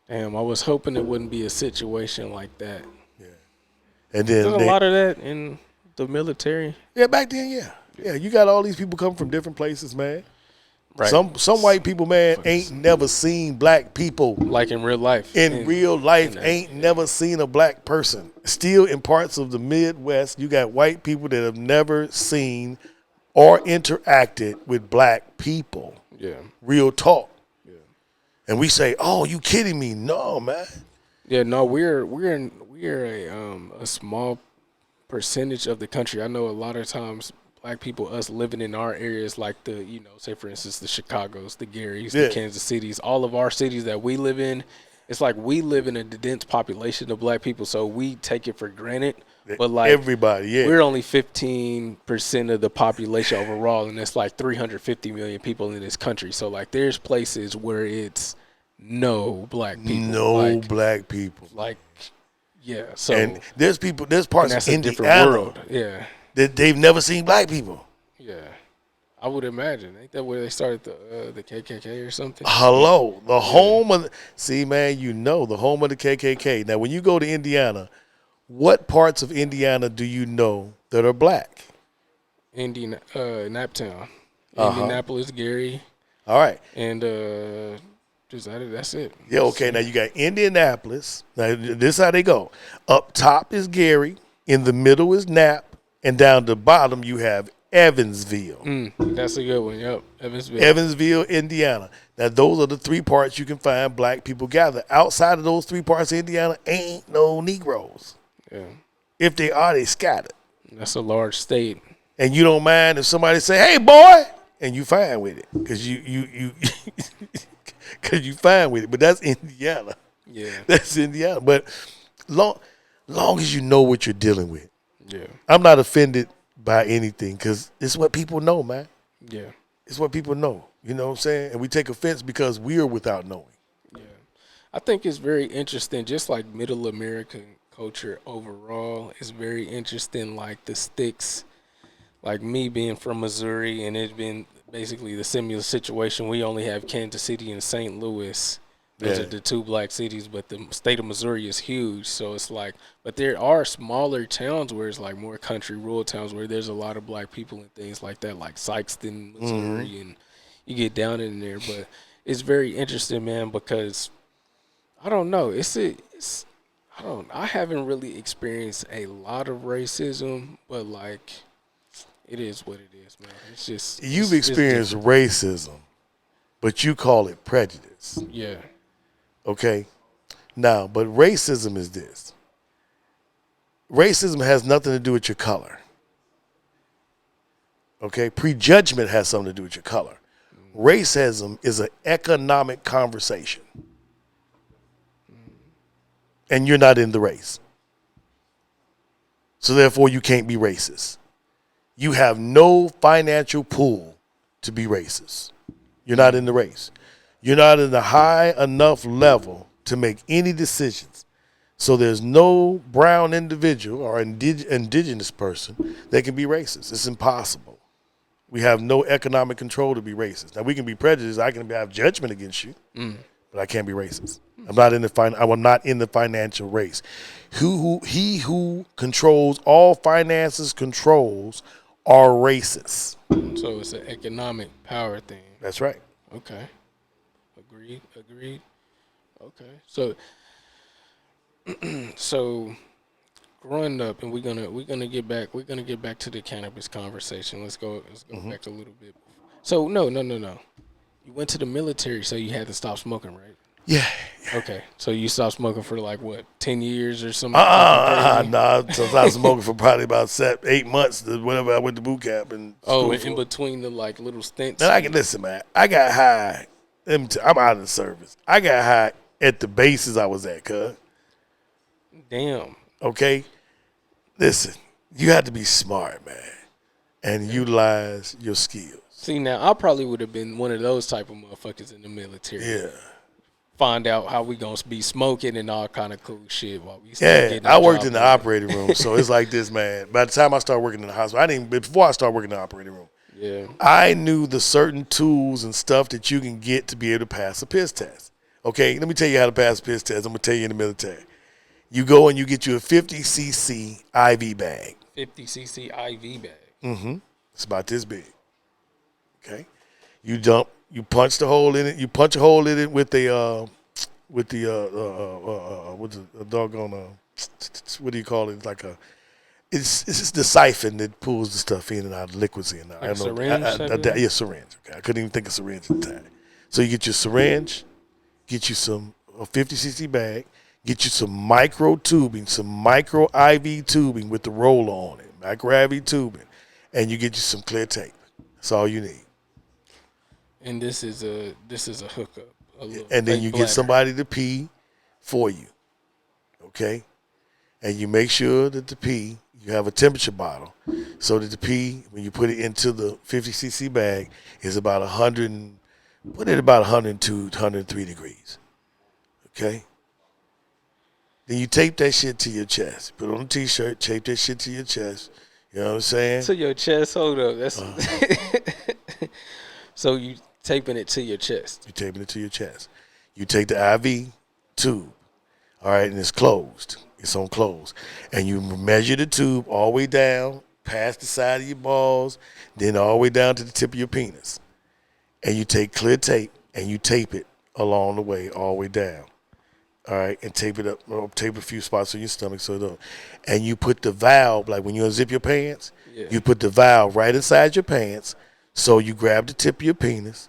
Damn, I was hoping it wouldn't be a situation like that. Yeah. And then There's a lot of that in the military. Yeah, back then, yeah. You got all these people coming from different places, man. Right. Some white people, man, ain't never seen black people. Like in real life. In real life, ain't never seen a black person. Still in parts of the Midwest, you got white people that have never seen or interacted with black people. Yeah. Real talk. Yeah. And we say, "Oh, you kidding me?" No, man. Yeah, no, we're a small percentage of the country. I know a lot of times black people, us living in our areas, like say for instance the Chicagos, the Garys, the Kansas Cities, all of our cities that we live in, it's like we live in a dense population of black people, so we take it for granted. But like everybody, we're only 15% of the population overall, and it's like 350 million people in this country. So like there's places where it's no black people. Black people. Like, yeah. So and there's parts of Indiana, different world. Yeah. That they've never seen black people. Yeah, I would imagine. Ain't that where they started the KKK or something? Hello, the home of the home of the KKK. Now, when you go to Indiana, what parts of Indiana do you know that are black? Naptown, Indianapolis, Gary. All right, and that's it. Yeah, okay. Now you got Indianapolis. Now this is how they go. Up top is Gary, in the middle is Nap, and down the bottom you have Evansville. That's a good one. Yep, Evansville, Indiana. Now those are the three parts you can find black people gather. Outside of those three parts of Indiana, ain't no Negroes. Yeah. If they are, they scattered. That's a large state. And you don't mind if somebody say, "Hey, boy," and you fine with it, because you fine with it. But that's Indiana. Yeah, that's Indiana. But long as you know what you're dealing with. Yeah, I'm not offended by anything because it's what people know, man. Yeah, it's what people know. You know what I'm saying? And we take offense because we are without knowing. Yeah, I think it's very interesting. Just like Middle American culture overall is very interesting. Like the sticks, like me being from Missouri, and it's been basically the similar situation. We only have Kansas City and St. Louis. Those Yeah. are the two black cities, but the state of Missouri is huge. So it's like, but there are smaller towns where it's like more country, rural towns where there's a lot of black people and things like that, like Sykeston, Missouri, and you get down in there. But it's very interesting, man, because I don't know. I haven't really experienced a lot of racism, but like, it is what it is, man. It's just You've it's experienced different. racism, but you call it prejudice. Yeah. Okay? Now, but racism is this. Racism has nothing to do with your color. Okay? Prejudgment has something to do with your color. Racism is an economic conversation. And you're not in the race. So therefore you can't be racist. You have no financial pool to be racist. You're not in the race. You're not in a high enough level to make any decisions. So there's no brown individual or indigenous person that can be racist. It's impossible. We have no economic control to be racist. Now we can be prejudiced. I can have judgment against you, but I can't be racist. I'm not in the financial race. He who controls all finances controls are racist. So it's an economic power thing. That's right. Okay. Agreed. Okay. So growing up, and we're gonna get back to the cannabis conversation. Let's go back a little bit. So no. You went to the military, so you had to stop smoking, right? Yeah. Okay. So you stopped smoking for like what, 10 years or something? Nah. So I was smoking for probably about 8 months, whenever I went to boot camp and in between the like little stints. And listen, man. I got high. I'm out of the service. I got high at the bases I was at, cuz. Damn. Okay? Listen, you have to be smart, man, and utilize your skills. See, now I probably would have been one of those type of motherfuckers in the military. Yeah. Find out how we gonna be smoking and all kind of cool shit while we Yeah, I worked in the operating room, so it's like this, man. By the time I started working in the hospital, before I started working in the operating room, yeah, I knew the certain tools and stuff that you can get to be able to pass a piss test. Okay, let me tell you how to pass a piss test. I'm going to tell you in the military. You go and you get you a 50cc IV bag. 50cc IV bag. Mm-hmm. It's about this big. Okay. You punch the hole in it. You punch a hole in it with the what's a doggone, what do you call it? It's like it's just the siphon that pulls the stuff in and out of liquids in. Like syringe? Yeah, syringe. Okay. I couldn't even think of syringe at the time. So you get your syringe, get you a 50cc bag, get you some micro tubing, some micro IV tubing with the roller on it, micro IV tubing, and you get you some clear tape. That's all you need. And this is a hookup. And then you get somebody to pee for you, okay? And you make sure that the pee, you have a temperature bottle, so that the pee, when you put it into the 50cc bag, is about 102, 103 degrees, okay? Then you tape that shit to your chest. Put it on a T-shirt, tape that shit to your chest. You know what I'm saying? To your chest, hold up. That's so you taping it to your chest. You're taping it to your chest. You take the IV tube, all right, and it's closed. It's on close. And you measure the tube all the way down, past the side of your balls, then all the way down to the tip of your penis. And you take clear tape and you tape it along the way, all the way down. All right, and tape it up, or tape a few spots on your stomach so it don't. And you put the valve, like when you unzip your pants, you put the valve right inside your pants. So you grab the tip of your penis,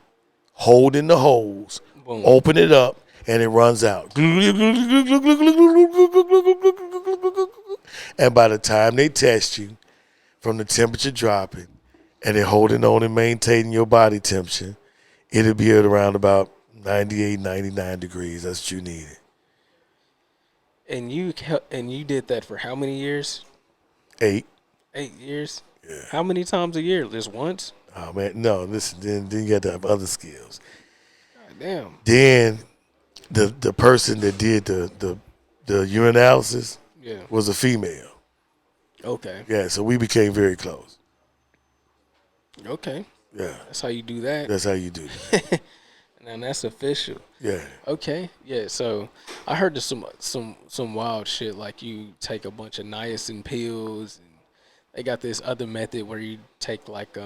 hold in the holes, boom, open it up, and it runs out. And by the time they test you, from the temperature dropping, and they're holding on and maintaining your body temperature, it'll be at around about 98, 99 degrees. That's what you needed. And you did that for how many years? 8. 8 years? Yeah. How many times a year? Just once? Oh, man. No, listen, then you got to have other skills. God damn. Then the person that did the urinalysis was a female. Okay. Yeah, so we became very close. Okay. Yeah. That's how you do that. That's how you do that. And that's official. Yeah. Okay, yeah. So I heard there's some wild shit like you take a bunch of niacin pills, and they got this other method where you take like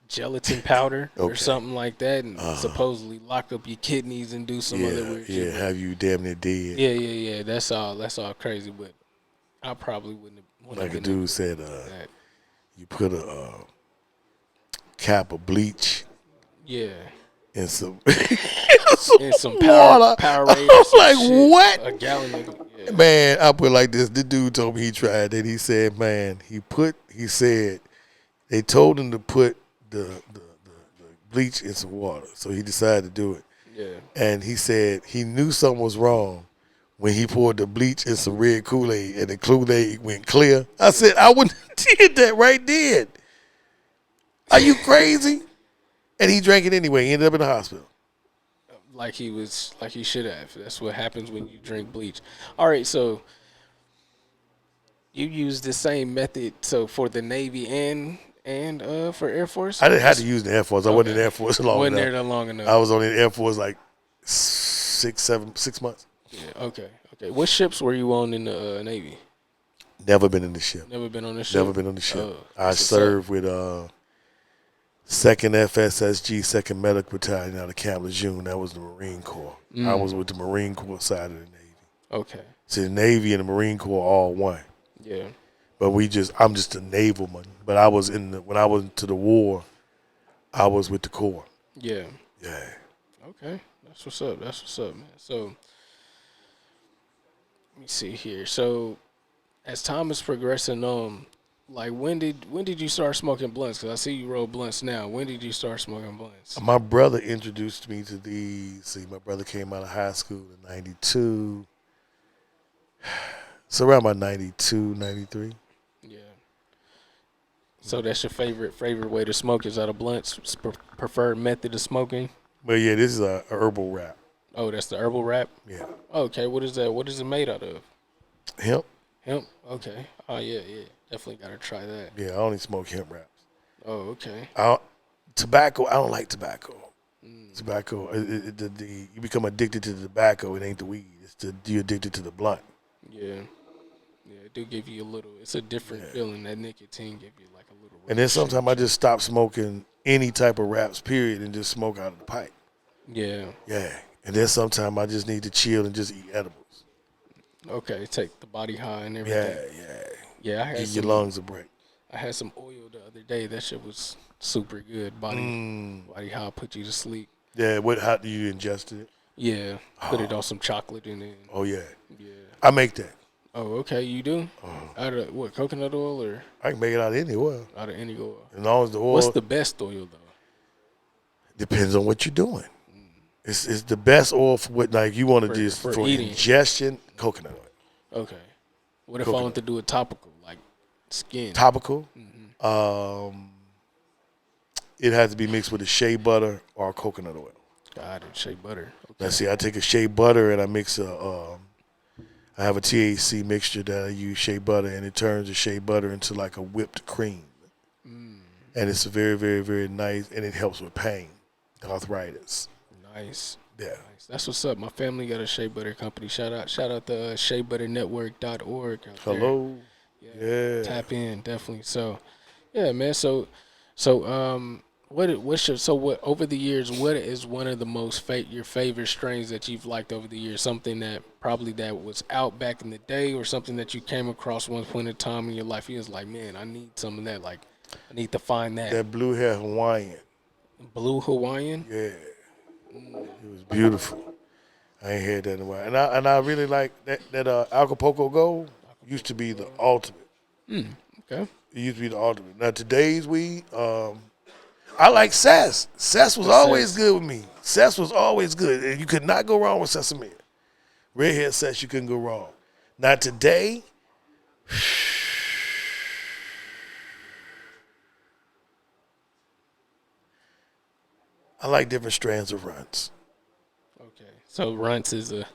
gelatin powder or Okay. something like that, and supposedly lock up your kidneys and do some other Yeah, weird yeah, shit. have you damn near dead. Yeah. That's all crazy, but I probably wouldn't have Like a been dude able said, to do that. you put a cap of bleach Yeah. in some, And some water. Powerade I or was some like, shit. what? A gallon of yeah. Man, I put it like this. The dude told me he tried it. He said, man, he said they told him to put the bleach in some water. So he decided to do it. Yeah. And he said he knew something was wrong when he poured the bleach in some red Kool-Aid and the Kool-Aid went clear. I said, I wouldn't have did that right then. Are you crazy? And he drank it anyway. He ended up in the hospital. Like he should have. That's what happens when you drink bleach. All right, so you use the same method so for the Navy and for Air Force? I didn't have to use the Air Force. I wasn't in the Air Force long Wasn't enough. there that long enough. I was on the Air Force like 6 months. Yeah, okay. What ships were you on in the Navy? Never been in the ship. Never been on the ship? Never been on the ship. Oh, I that's what's served with 2nd FSSG, 2nd Medical Battalion out of Camp Lejeune. That was the Marine Corps. I was with the Marine Corps side of the Navy. Okay. So the Navy and the Marine Corps all one. Yeah. But I'm just a navalman. But I was when I went to the war, I was with the Corps. Yeah. Yeah. Okay. That's what's up, man. So let me see here. So as time is progressing on, like when did you start smoking blunts? Because I see you roll blunts now. When did you start smoking blunts? My brother introduced me to these. See, my brother came out of high school in 92. So around my 92, 93. Yeah. So that's your favorite way to smoke is out of blunts? Preferred method of smoking? But yeah, this is a herbal wrap. Oh, that's the herbal wrap? Yeah. Okay, what is that? What is it made out of? Hemp? Hemp? Okay. Oh, yeah. Definitely got to try that. Yeah, I only smoke hemp wraps. Oh, okay. Tobacco, I don't like tobacco. Tobacco, you become addicted to the tobacco. It ain't the weed. You're addicted to the blunt. Yeah. Yeah, it do give you a little, it's a different feeling. That nicotine give you like a little. And then sometimes I just stop smoking any type of wraps, period, and just smoke out of the pipe. Yeah. Yeah. And then sometimes I just need to chill and just eat edibles. Okay, take the body high and everything. Yeah, I had Give your lungs a break. I had some oil the other day. That shit was super good. Body high put you to sleep. Yeah, how do you ingest it? Yeah, put it on some chocolate in it. Oh, yeah. Yeah. I make that. Oh, okay, you do? Out of what, coconut oil or? I can make it out of any oil. Out of any oil. As long as the oil. What's the best oil, though? Depends on what you're doing. It's the best oil for what, like, you want to do for eating. ingestion, coconut oil. Okay. What if I want to do a topical, like skin? Topical? It has to be mixed with a shea butter or coconut oil. God, and shea butter. Okay. Now, see, I take a shea butter and I mix I have a THC mixture that I use shea butter, and it turns the shea butter into like a whipped cream. And it's very, very, very nice, and it helps with pain, arthritis. Nice. Yeah. Nice. That's what's up. My family got a shea butter company. Shout out to sheabutternetwork.org. Hello. Yeah. Tap in, definitely. So, yeah, man. So what over the years, what is one of the most your favorite strains that you've liked over the years? Something that probably that was out back in the day, or something that you came across one point in time in your life. You was like, man, I need some of that. Like, I need to find that. That blue hair Hawaiian. Blue Hawaiian. Yeah. It was beautiful. I ain't had that in a while, and I really like that Acapulco Gold used to be the ultimate. Okay. It used to be the ultimate. Now today's weed, I like Cess. Cess was always good with me. Cess was always good, and you could not go wrong with sesame. Redhead Cess, you couldn't go wrong. Now today, I like different strands of runs. Okay. So runts is it's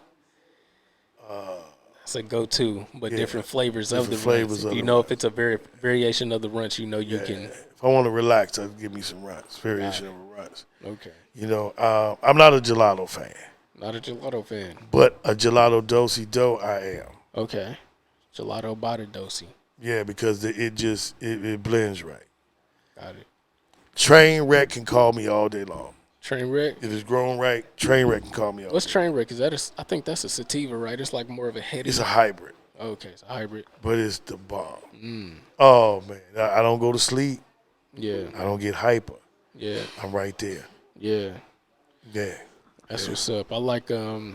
a go-to, but different flavors of the flavors runts. of You the know, if it's a variation of the runts, you know you can. If I want to relax, I'll give me some runs, variation of runs. Okay. You know, I'm not a gelato fan, Not a gelato fan. but a gelato do-si-do I am. Okay. Gelato body dosi. Yeah, because it blends right. Got it. Train wreck can call me all day long. Train wreck. If it's grown right, train wreck can call me all What's day. train wreck? Is that I think that's a sativa, right? It's like more of a heady. It's a hybrid, Okay, it's a hybrid. but it's the bomb. Oh man, I don't go to sleep. Yeah. I don't get hyper. Yeah. I'm right there. Yeah. Yeah. That's what's up. I like a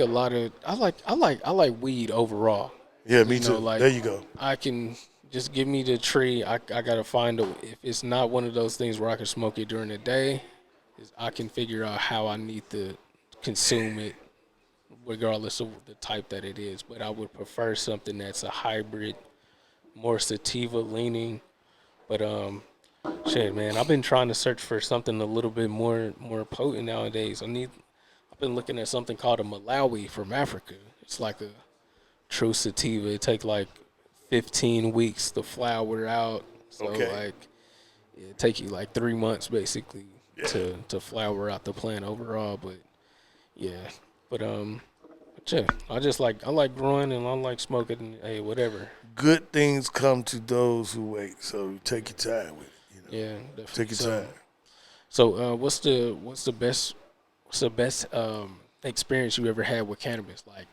lot of I like weed overall. Yeah, me You know, too. like- There you go. I can just give me the tree. I gotta find if it's not one of those things where I can smoke it during the day, I can figure out how I need to consume it, regardless of the type that it is. But I would prefer something that's a hybrid, more sativa leaning. But shit, man, I've been trying to search for something a little bit more potent nowadays. I've been looking at something called a Malawi from Africa. It's like a true sativa. It take like 15 weeks to flower out. So Okay. like it take you like 3 months basically to flower out the plant overall. But yeah. But yeah, I like growing and I like smoking and hey, whatever. Good things come to those who wait. So take your time with it. You know? Yeah, definitely. Take your time. So what's the best experience you ever had with cannabis? Like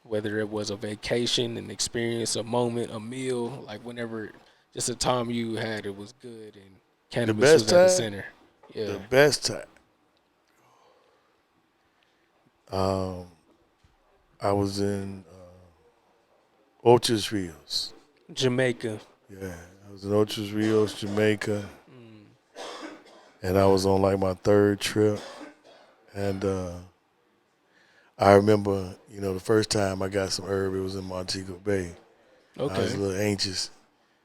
whether it was a vacation, an experience, a moment, a meal, like whenever, just a time you had it was good and cannabis best was at the time? center. Yeah. The best time. I was in Ochos Rios. Jamaica. Yeah, I was in Ochos Rios, Jamaica, and I was on like my third trip. And I remember, you know, the first time I got some herb, it was in Montego Bay. I was Okay. a little anxious.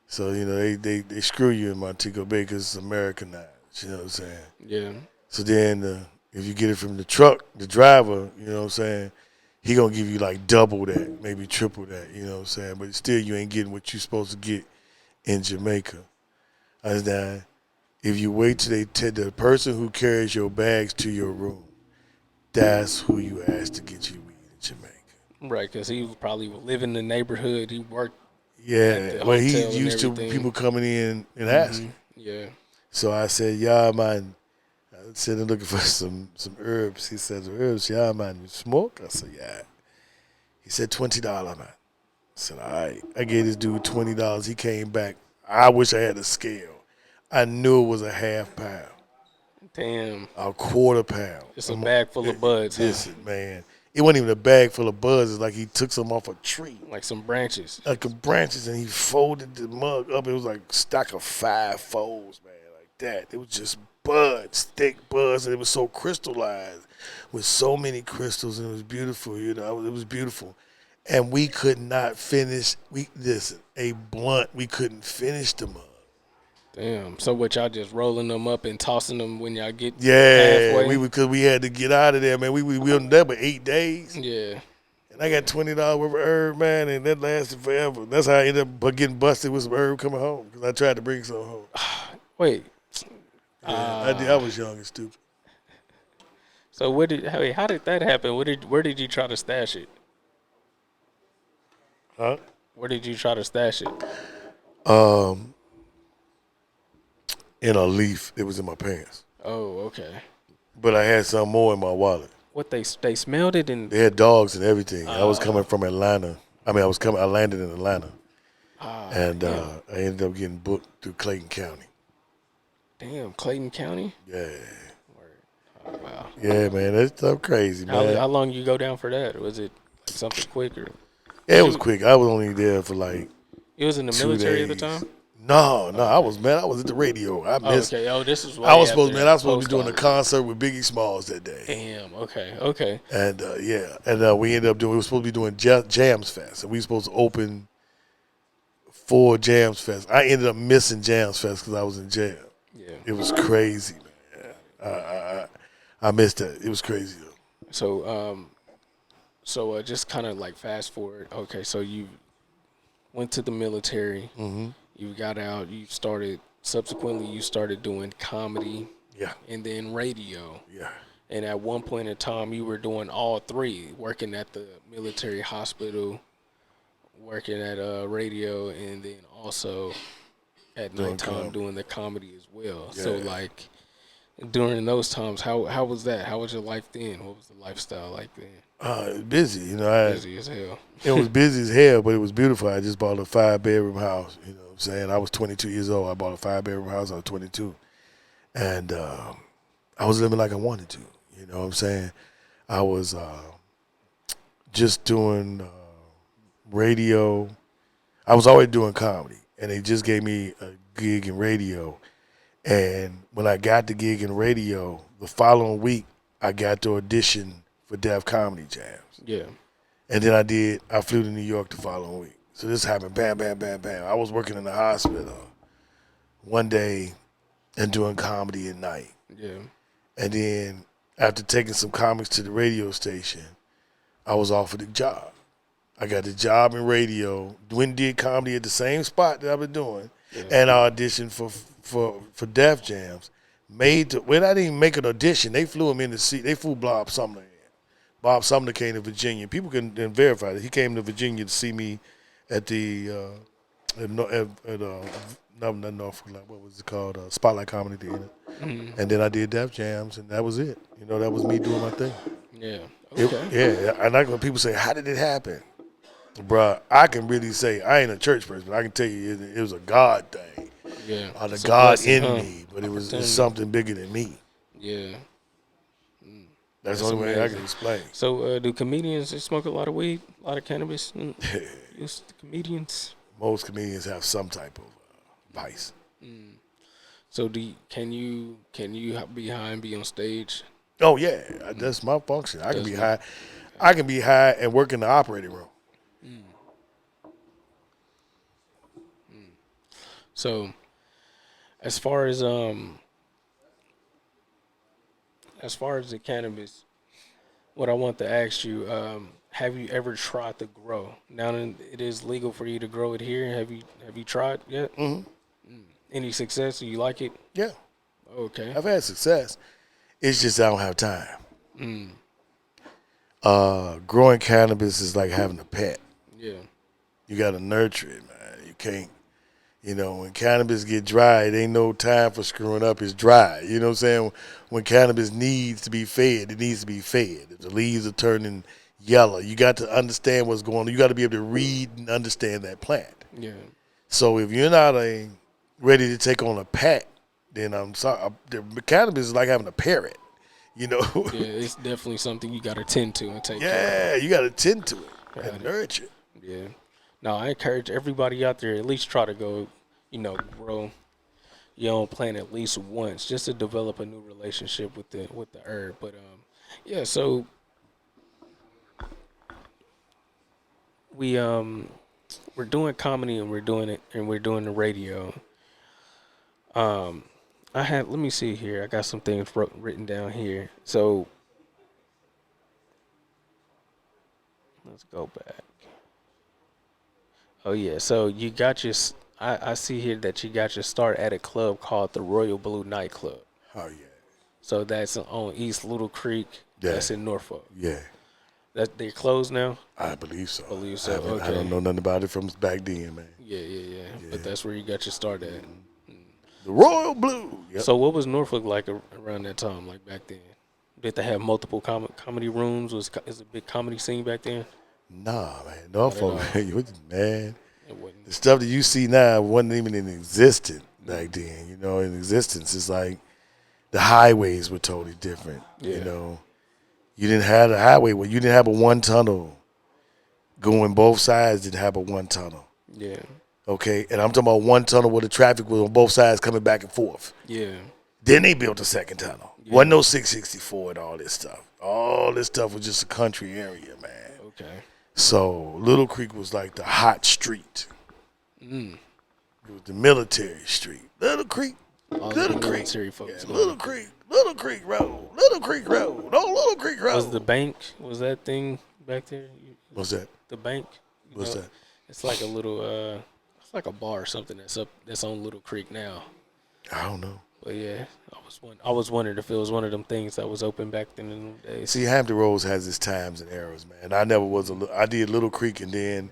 So, you know, they screw you in Montego Bay because it's Americanized, you know what I'm saying? Yeah. So then if you get it from the truck, the driver, you know what I'm saying, he going to give you like double that, maybe triple that, you know what I'm saying? But still you ain't getting what you're supposed to get in Jamaica. Understand? If you wait till they tell the person who carries your bags to your room, that's who you ask to get you weed in Jamaica. Right, because he was probably living in the neighborhood. He worked. Yeah, the well, he's hotel and used to everything. people coming in and asking. Yeah. So I said, "Yeah, man." I was sitting looking for some herbs. He said, "Herbs, yeah, man. You smoke?" I said, "Yeah." He said, $20, man. I said, "All right." I gave this dude $20. He came back. I wish I had a scale. I knew it was a half pound, Damn. a quarter pound. It's a bag full of buds. Huh? Listen, man. It wasn't even a bag full of buds. It's like he took some off a tree. Like some branches. Like branches, and he folded the mug up. It was like a stack of 5 folds, man, like that. It was just buds, thick buds, and it was so crystallized with so many crystals, and it was beautiful. You know, it was beautiful. And we could not finish. A blunt. We couldn't finish the mug. Damn. So what, y'all just rolling them up and tossing them when y'all get Yeah, halfway? because we had to get out of there, man. We were there for 8 days. Yeah. And I got $20 worth of herb, man, and that lasted forever. That's how I ended up getting busted with some herb coming home because I tried to bring some home. Wait. Yeah, I was young and stupid. So how did that happen? Where did you try to stash it? Huh? Where did you try to stash it? In a leaf. It was in my pants. Oh, okay. But I had some more in my wallet. What they smelled it and They had dogs and everything. I was coming from Atlanta. I landed in Atlanta. And I ended up getting booked through Clayton County. damn, Clayton County? Yeah. Oh, wow. Yeah, man. That's so crazy, man. How long you go down for that? Was it like something quick or? Yeah, it was quick. I was only there for like You was in the 2 military at the days. time? No, I was at the radio. I missed. Okay. Oh, this is why I was supposed to be doing a post-college. concert with Biggie Smalls that day. Damn. Okay. And we ended up we were supposed to be doing Jams Fest, and we were supposed to open for Jams Fest. I ended up missing Jams Fest because I was in jail. Yeah. It was crazy, man. I missed that. It was crazy though. So just kind of like fast forward. Okay, so you went to the military. Mm-hmm. You got out. You started doing comedy Yeah. and then radio. Yeah. And at one point in time, you were doing all three, working at the military hospital, working at radio, and then also at Doing nighttime comedy. doing the comedy as well. Yeah. So like during those times, how was that? How was your life then? What was the lifestyle like then? Busy, you know. Busy as hell. It was busy as hell, but it was beautiful. I just bought a 5-bedroom house. You know what I'm saying? I was 22 years old. I bought a 5-bedroom house. I was 22. And I was living like I wanted to. You know what I'm saying? I was just doing radio. I was already doing comedy. And they just gave me a gig in radio. And when I got the gig in radio, the following week, I got to audition for Def Comedy Jams. Yeah. And then I flew to New York the following week. So this happened, bam, bam, bam, bam. I was working in the hospital one day and doing comedy at night. Yeah. And then after taking some comics to the radio station, I was offered a job. I got the job in radio, went and did comedy at the same spot that I've been doing, and I auditioned for Def Jams. I didn't even make an audition. They flew him in to see. They flew Bob Sumner in. Bob Sumner came to Virginia. People can verify that he came to Virginia to see me at the not Norfolk, what was it called? Spotlight Comedy Theater. Mm-hmm. And then I did Def Jams, and that was it. You know, that was me doing my thing. Yeah. Okay. Yeah. I like when people say, "How did it happen?" Bruh, I can really say I ain't a church person, but I can tell you it was a God thing. Yeah. Or the It's a God blessing, in me, but it's something bigger than me. Yeah. That's the only way I can explain. So, do comedians they smoke a lot of weed, a lot of cannabis? Comedians. Most comedians have some type of vice. So, can you be high and be on stage? Oh yeah, that's my function. I can be high. I can be high and work in the operating room. So, as far as the cannabis, what I want to ask you, have you ever tried to grow? Now that it is legal for you to grow it here, have you tried yet? Mm-hmm. Any success? Do you like it? Yeah. Okay. I've had success. It's just I don't have time. Growing cannabis is like having a pet. Yeah. You got to nurture it, man. You can't. You know, when cannabis get dry, it ain't no time for screwing up. It's dry. You know what I'm saying? When cannabis needs to be fed, it needs to be fed. If the leaves are turning yellow, you got to understand what's going on. You got to be able to read and understand that plant. Yeah. So if you're not ready to take on a pet, then I'm sorry. The cannabis is like having a parrot. You know? Yeah, it's definitely something you got to tend to and take care Yeah, you got to tend to it and nurture it. Yeah. No, I encourage everybody out there at least try to go, grow your own plant at least once, just to develop a new relationship with the herb. But yeah, so we're doing comedy and we're doing the radio. Let me see here. I got some things written down here. So let's go back. Oh yeah, so you got your. I see here that you got your start at a club called the Royal Blue Nightclub. Oh yeah. So that's on East Little Creek. Yeah. That's in Norfolk. Yeah. That they're closed now. I believe so. Okay. I don't know nothing about it from back then, man. Yeah. But that's where you got your start at. The Royal Blue. Yep. So what was Norfolk like around that time, like back then? Did they have multiple comedy rooms? Is a big comedy scene back then? Nah, man. Norfolk, man. It wasn't. The stuff that you see now wasn't even in existence back then. You know, in existence, it's like the highways were totally different. Yeah. You know, you didn't have a highway. You didn't have a one tunnel going both sides. Didn't have a one tunnel. Yeah. Okay, and I'm talking about one tunnel where the traffic was on both sides coming back and forth. Yeah. Then they built a second tunnel. Yeah. Wasn't no 664 and all this stuff. All this stuff was just a country area, man. Okay. So Little Creek was like the hot street. It was the military street. Little Creek. Little Creek. Folks Little Creek. Little Creek Road. Little Creek Road. No, Little Creek Road. Was the bank? Was that thing back there? What's that? The bank. What's that? It's like a little. It's like a bar or something that's on Little Creek now. I don't know. But yeah, I was wondering if it was one of them things that was open back then in the days. See, Hampton Roads has its times and eras, man. I never was I did Little Creek, and then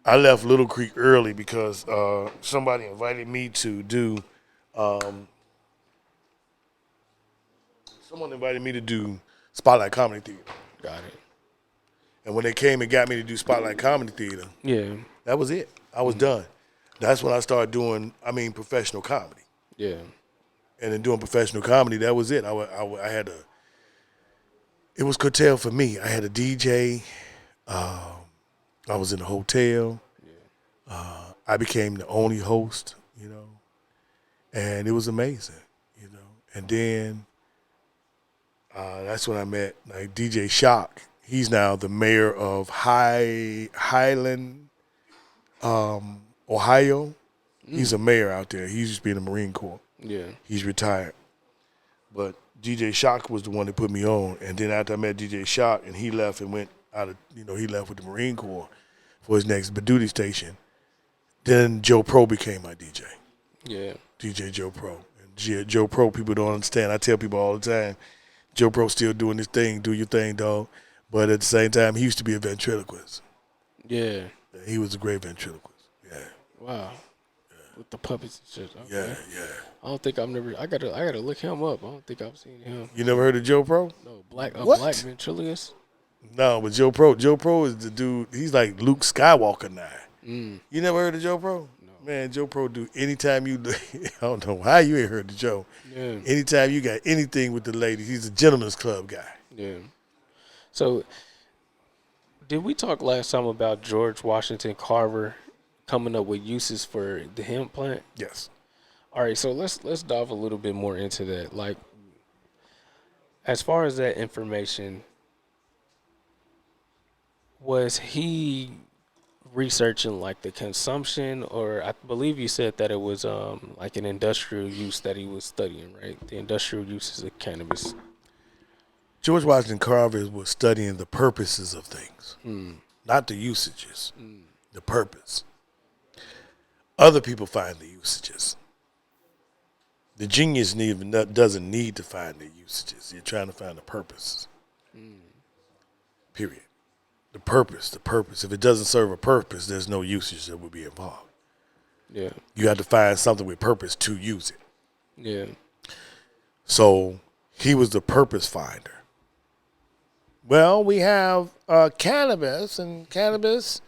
I left Little Creek early because somebody invited me to do. Someone invited me to do Spotlight Comedy Theater, Got it. and when they came and got me to do Spotlight Comedy Theater, Yeah. that was it. I was done. That's when I started doing, professional comedy. Yeah. And in doing professional comedy, that was it. I had it was curtailed for me. I had a DJ. I was in a hotel. I became the only host, and it was amazing, And then that's when I met like DJ Shock. He's now the mayor of Highland, Ohio. He's a mayor out there. He used to be in the Marine Corps. Yeah. He's retired. But DJ Shock was the one that put me on. And then after I met DJ Shock and he left and went out of, he left with the Marine Corps for his next duty station, then Joe Pro became my DJ. Yeah. DJ Joe Pro. And Joe Pro, people don't understand. I tell people all the time, Joe Pro still doing his thing, do your thing, dog. But at the same time, he used to be a ventriloquist. Yeah. He was a great ventriloquist. Yeah. Wow. With the puppets and shit. Okay. Yeah. I don't think I gotta look him up. I don't think I've seen him. You never heard of Joe Pro? No, black ventriloquist? No, but Joe Pro is the dude, he's like Luke Skywalker now. You never heard of Joe Pro? No. Man, Joe Pro do anytime you I don't know how you ain't heard of Joe. Yeah. Anytime you got anything with the ladies, he's a gentleman's club guy. Yeah. So did we talk last time about George Washington Carver coming up with uses for the hemp plant? Yes. All right, so let's dive a little bit more into that. Like, as far as that information, was he researching like the consumption, or I believe you said that it was like an industrial use that he was studying, right? The industrial uses of cannabis. George Washington Carver was studying the purposes of things, not the usages, the purpose. Other people find the usages. The genius doesn't need to find the usages. You're trying to find the purpose. Period. The purpose. If it doesn't serve a purpose, there's no usage that would be involved. Yeah. You have to find something with purpose to use it. Yeah. So he was the purpose finder. Well, we have cannabis, and cannabis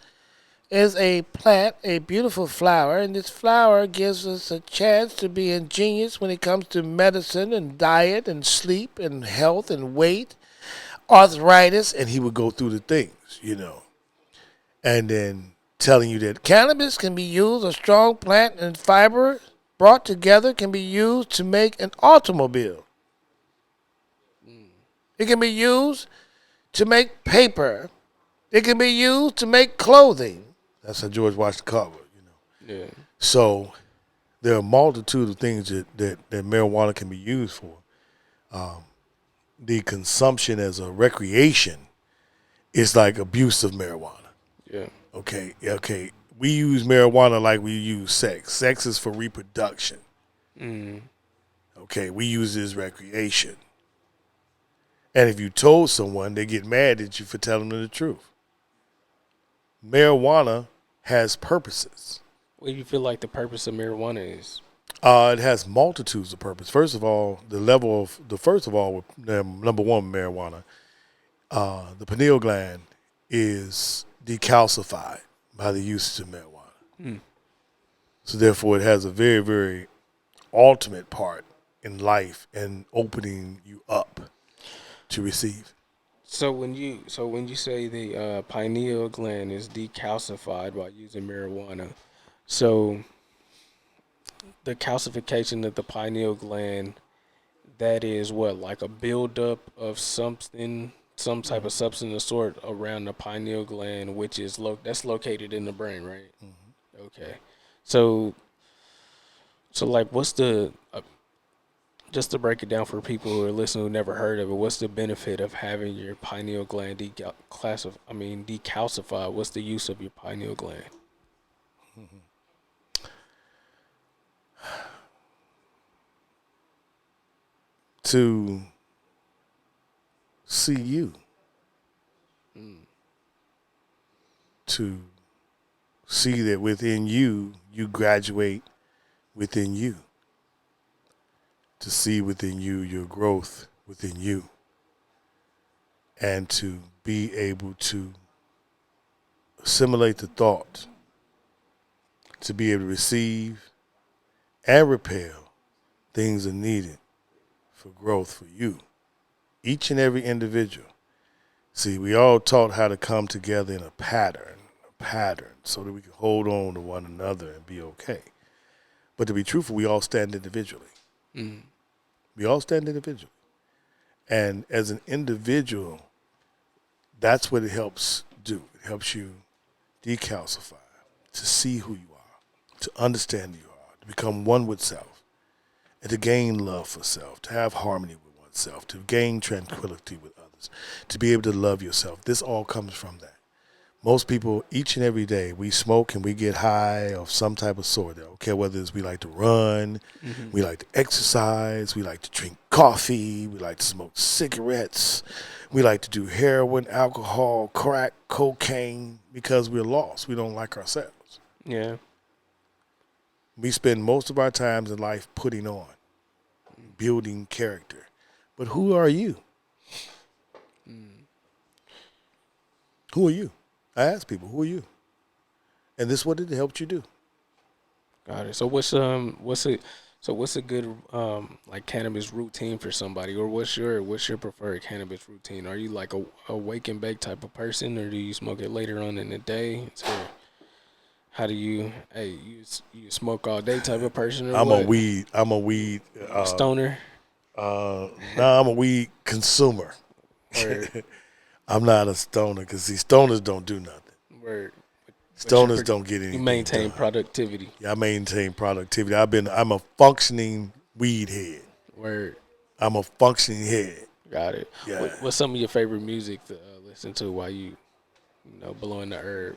is a plant, a beautiful flower, and this flower gives us a chance to be ingenious when it comes to medicine and diet and sleep and health and weight, arthritis, and he would go through the things, and then telling you that cannabis can be used, a strong plant and fiber brought together can be used to make an automobile. It can be used to make paper. It can be used to make clothing. That's how George Washington Carver, Yeah. So there are a multitude of things that marijuana can be used for. The consumption as a recreation is like abuse of marijuana. Yeah. Okay. We use marijuana like we use sex. Sex is for reproduction. Okay, we use it as recreation. And if you told someone, they get mad at you for telling them the truth. Marijuana has purposes. What do you feel like the purpose of marijuana is? It has multitudes of purposes. First of all, number one, marijuana, the pineal gland is decalcified by the usage of marijuana. So therefore, it has a very, very ultimate part in life and opening you up to receive. So when you say the pineal gland is decalcified by using marijuana, so the calcification of the pineal gland, that is what, like a buildup of something, some type of substance of sort around the pineal gland, which is that's located in the brain, right? Okay, so like, what's the just to break it down for people who are listening who never heard of it, what's the benefit of having your pineal gland decalcified? What's the use of your pineal gland? to see you, to see that within you, you graduate within you, to see within you your growth within you, and to be able to assimilate the thought, to be able to receive and repel things that are needed for growth for you, each and every individual. See, we all taught how to come together in a pattern, so that we can hold on to one another and be okay. But to be truthful, we all stand individually. We all stand individually. And as an individual, that's what it helps do. It helps you decalcify, to see who you are, to understand who you are, to become one with self, and to gain love for self, to have harmony with oneself, to gain tranquility with others, to be able to love yourself. This all comes from that. Most people, each and every day, we smoke and we get high of some type of sort. I don't care whether it's we like to run, we like to exercise, we like to drink coffee, we like to smoke cigarettes, we like to do heroin, alcohol, crack, cocaine, because we're lost. We don't like ourselves. Yeah. We spend most of our times in life putting on, building character. But who are you? Who are you? I ask people, who are you? And this is what it helped you do. Got it. So what's a good like cannabis routine for somebody, or what's your preferred cannabis routine? Are you like a wake and bake type of person, or do you smoke it later on in the day? So how do you you smoke all day type of person, or I'm what? a weed Stoner? no, I'm a weed consumer. Word. I'm not a stoner, because see, stoners don't do nothing. Word. Stoners don't get anything You maintain done. productivity. Yeah, I maintain productivity. I'm a functioning weed head. Word. I'm a functioning head. Got it. Yeah. What's some of your favorite music to listen to while you blowing the herb?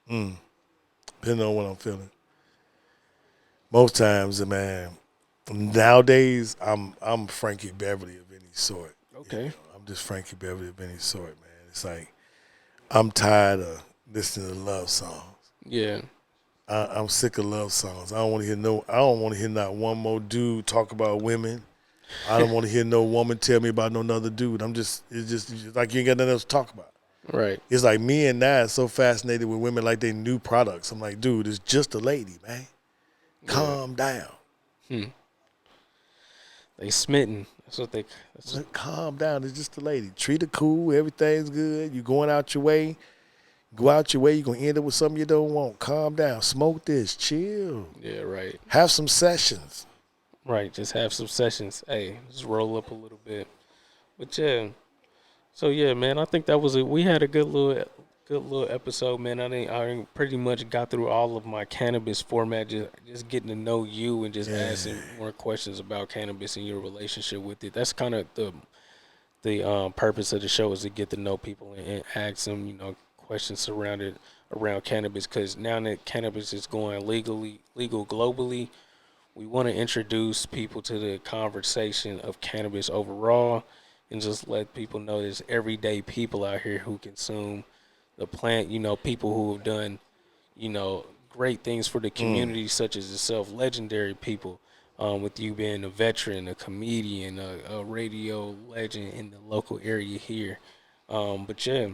Depending on what I'm feeling. Most times, man, nowadays I'm Frankie Beverly of any sort. Okay. I'm just Frankie Beverly of any sort, man. It's like I'm tired of listening to love songs. Yeah. I'm sick of love songs. I don't want to hear not one more dude talk about women. I don't want to hear no woman tell me about no other dude. It's just like you ain't got nothing else to talk about. Right. It's like me and Nas so fascinated with women like they new products. I'm like, dude, it's just a lady, man. Calm down. They smitten. That's what they. Calm down. It's just a lady. Treat her cool. Everything's good. You going out your way. Go out your way. You're going to end up with something you don't want. Calm down. Smoke this. Chill. Yeah, right. Have some sessions. Right. Just have some sessions. Hey, just roll up a little bit. But yeah. So yeah, man, I think that was it. We had a good little episode, man. I pretty much got through all of my cannabis format, just getting to know you and just asking more questions about cannabis and your relationship with it. That's kind of the purpose of the show, is to get to know people and ask them, questions around cannabis, because now that cannabis is going legal globally, we want to introduce people to the conversation of cannabis overall, and just let people know there's everyday people out here who consume the plant. People who have done, great things for the community, such as yourself, legendary people. With you being a veteran, a comedian, a radio legend in the local area here. But yeah,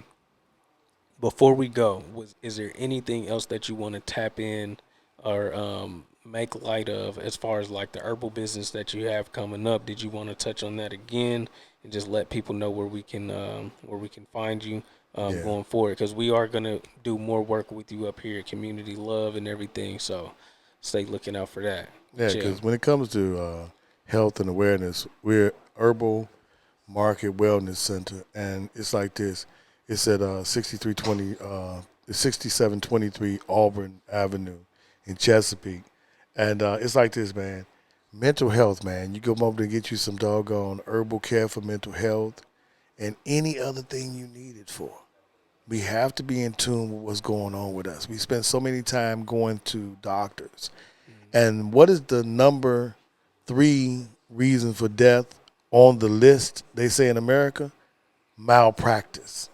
before we go, is there anything else that you want to tap in or make light of as far as like the herbal business that you have coming up? Did you want to touch on that again and just let people know where we can find you going forward? Because we are gonna do more work with you up here at Community Love and everything. So stay looking out for that. Yeah, because when it comes to health and awareness, we're Herbal Market Wellness Center, and it's like this. It's at 6723 Auburn Avenue in Chesapeake. And it's like this, man. Mental health, man. You go over there and get you some doggone herbal care for mental health and any other thing you need it for. We have to be in tune with what's going on with us. We spend so many time going to doctors. And what is the number 3 reason for death on the list, they say in America, malpractice.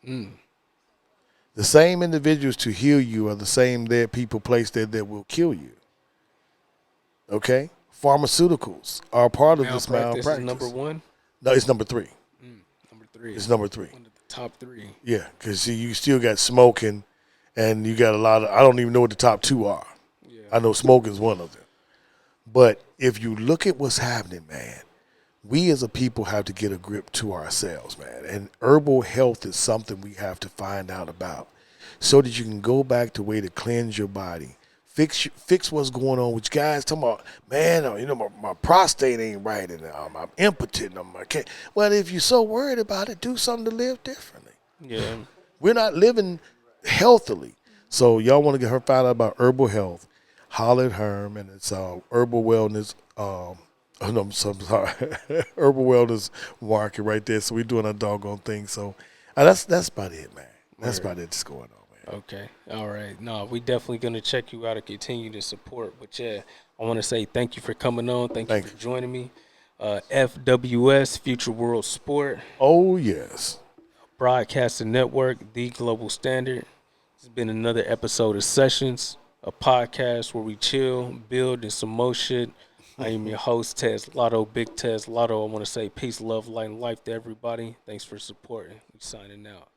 The same individuals to heal you are the same dead people placed there that will kill you. Okay? Pharmaceuticals are a part of this malpractice. Is number one? No, it's number 3. Number 3. It's number 3. One of the top 3. Yeah, because you still got smoking, and you got a lot of, I don't even know what the top 2 are. Yeah. I know smoking is one of them. But if you look at what's happening, man, we as a people have to get a grip to ourselves, man. And herbal health is something we have to find out about so that you can go back to a way to cleanse your body. Fix what's going on with you guys. Talking about, man, my prostate ain't right, and I'm impotent. I can't. Well, if you're so worried about it, do something to live differently. Yeah. We're not living healthily. So y'all want to get her find out about herbal health, holler at Herm, and it's herbal wellness. I'm sorry, herbal wellness market right there. So we're doing a doggone thing. So that's about it, man. That's about it that's going on, man. Okay. All right. No, we definitely going to check you out and continue to support. But, yeah, I want to say thank you for coming on. Thank you for joining me. FWS, Future World Sport. Oh, yes. Broadcasting Network, The Global Standard. It's been another episode of Sessions, a podcast where we chill, build, and some more shit. I am your host, Tezlato, Big Tezlato. I want to say peace, love, light, and life to everybody. Thanks for supporting. We signing out.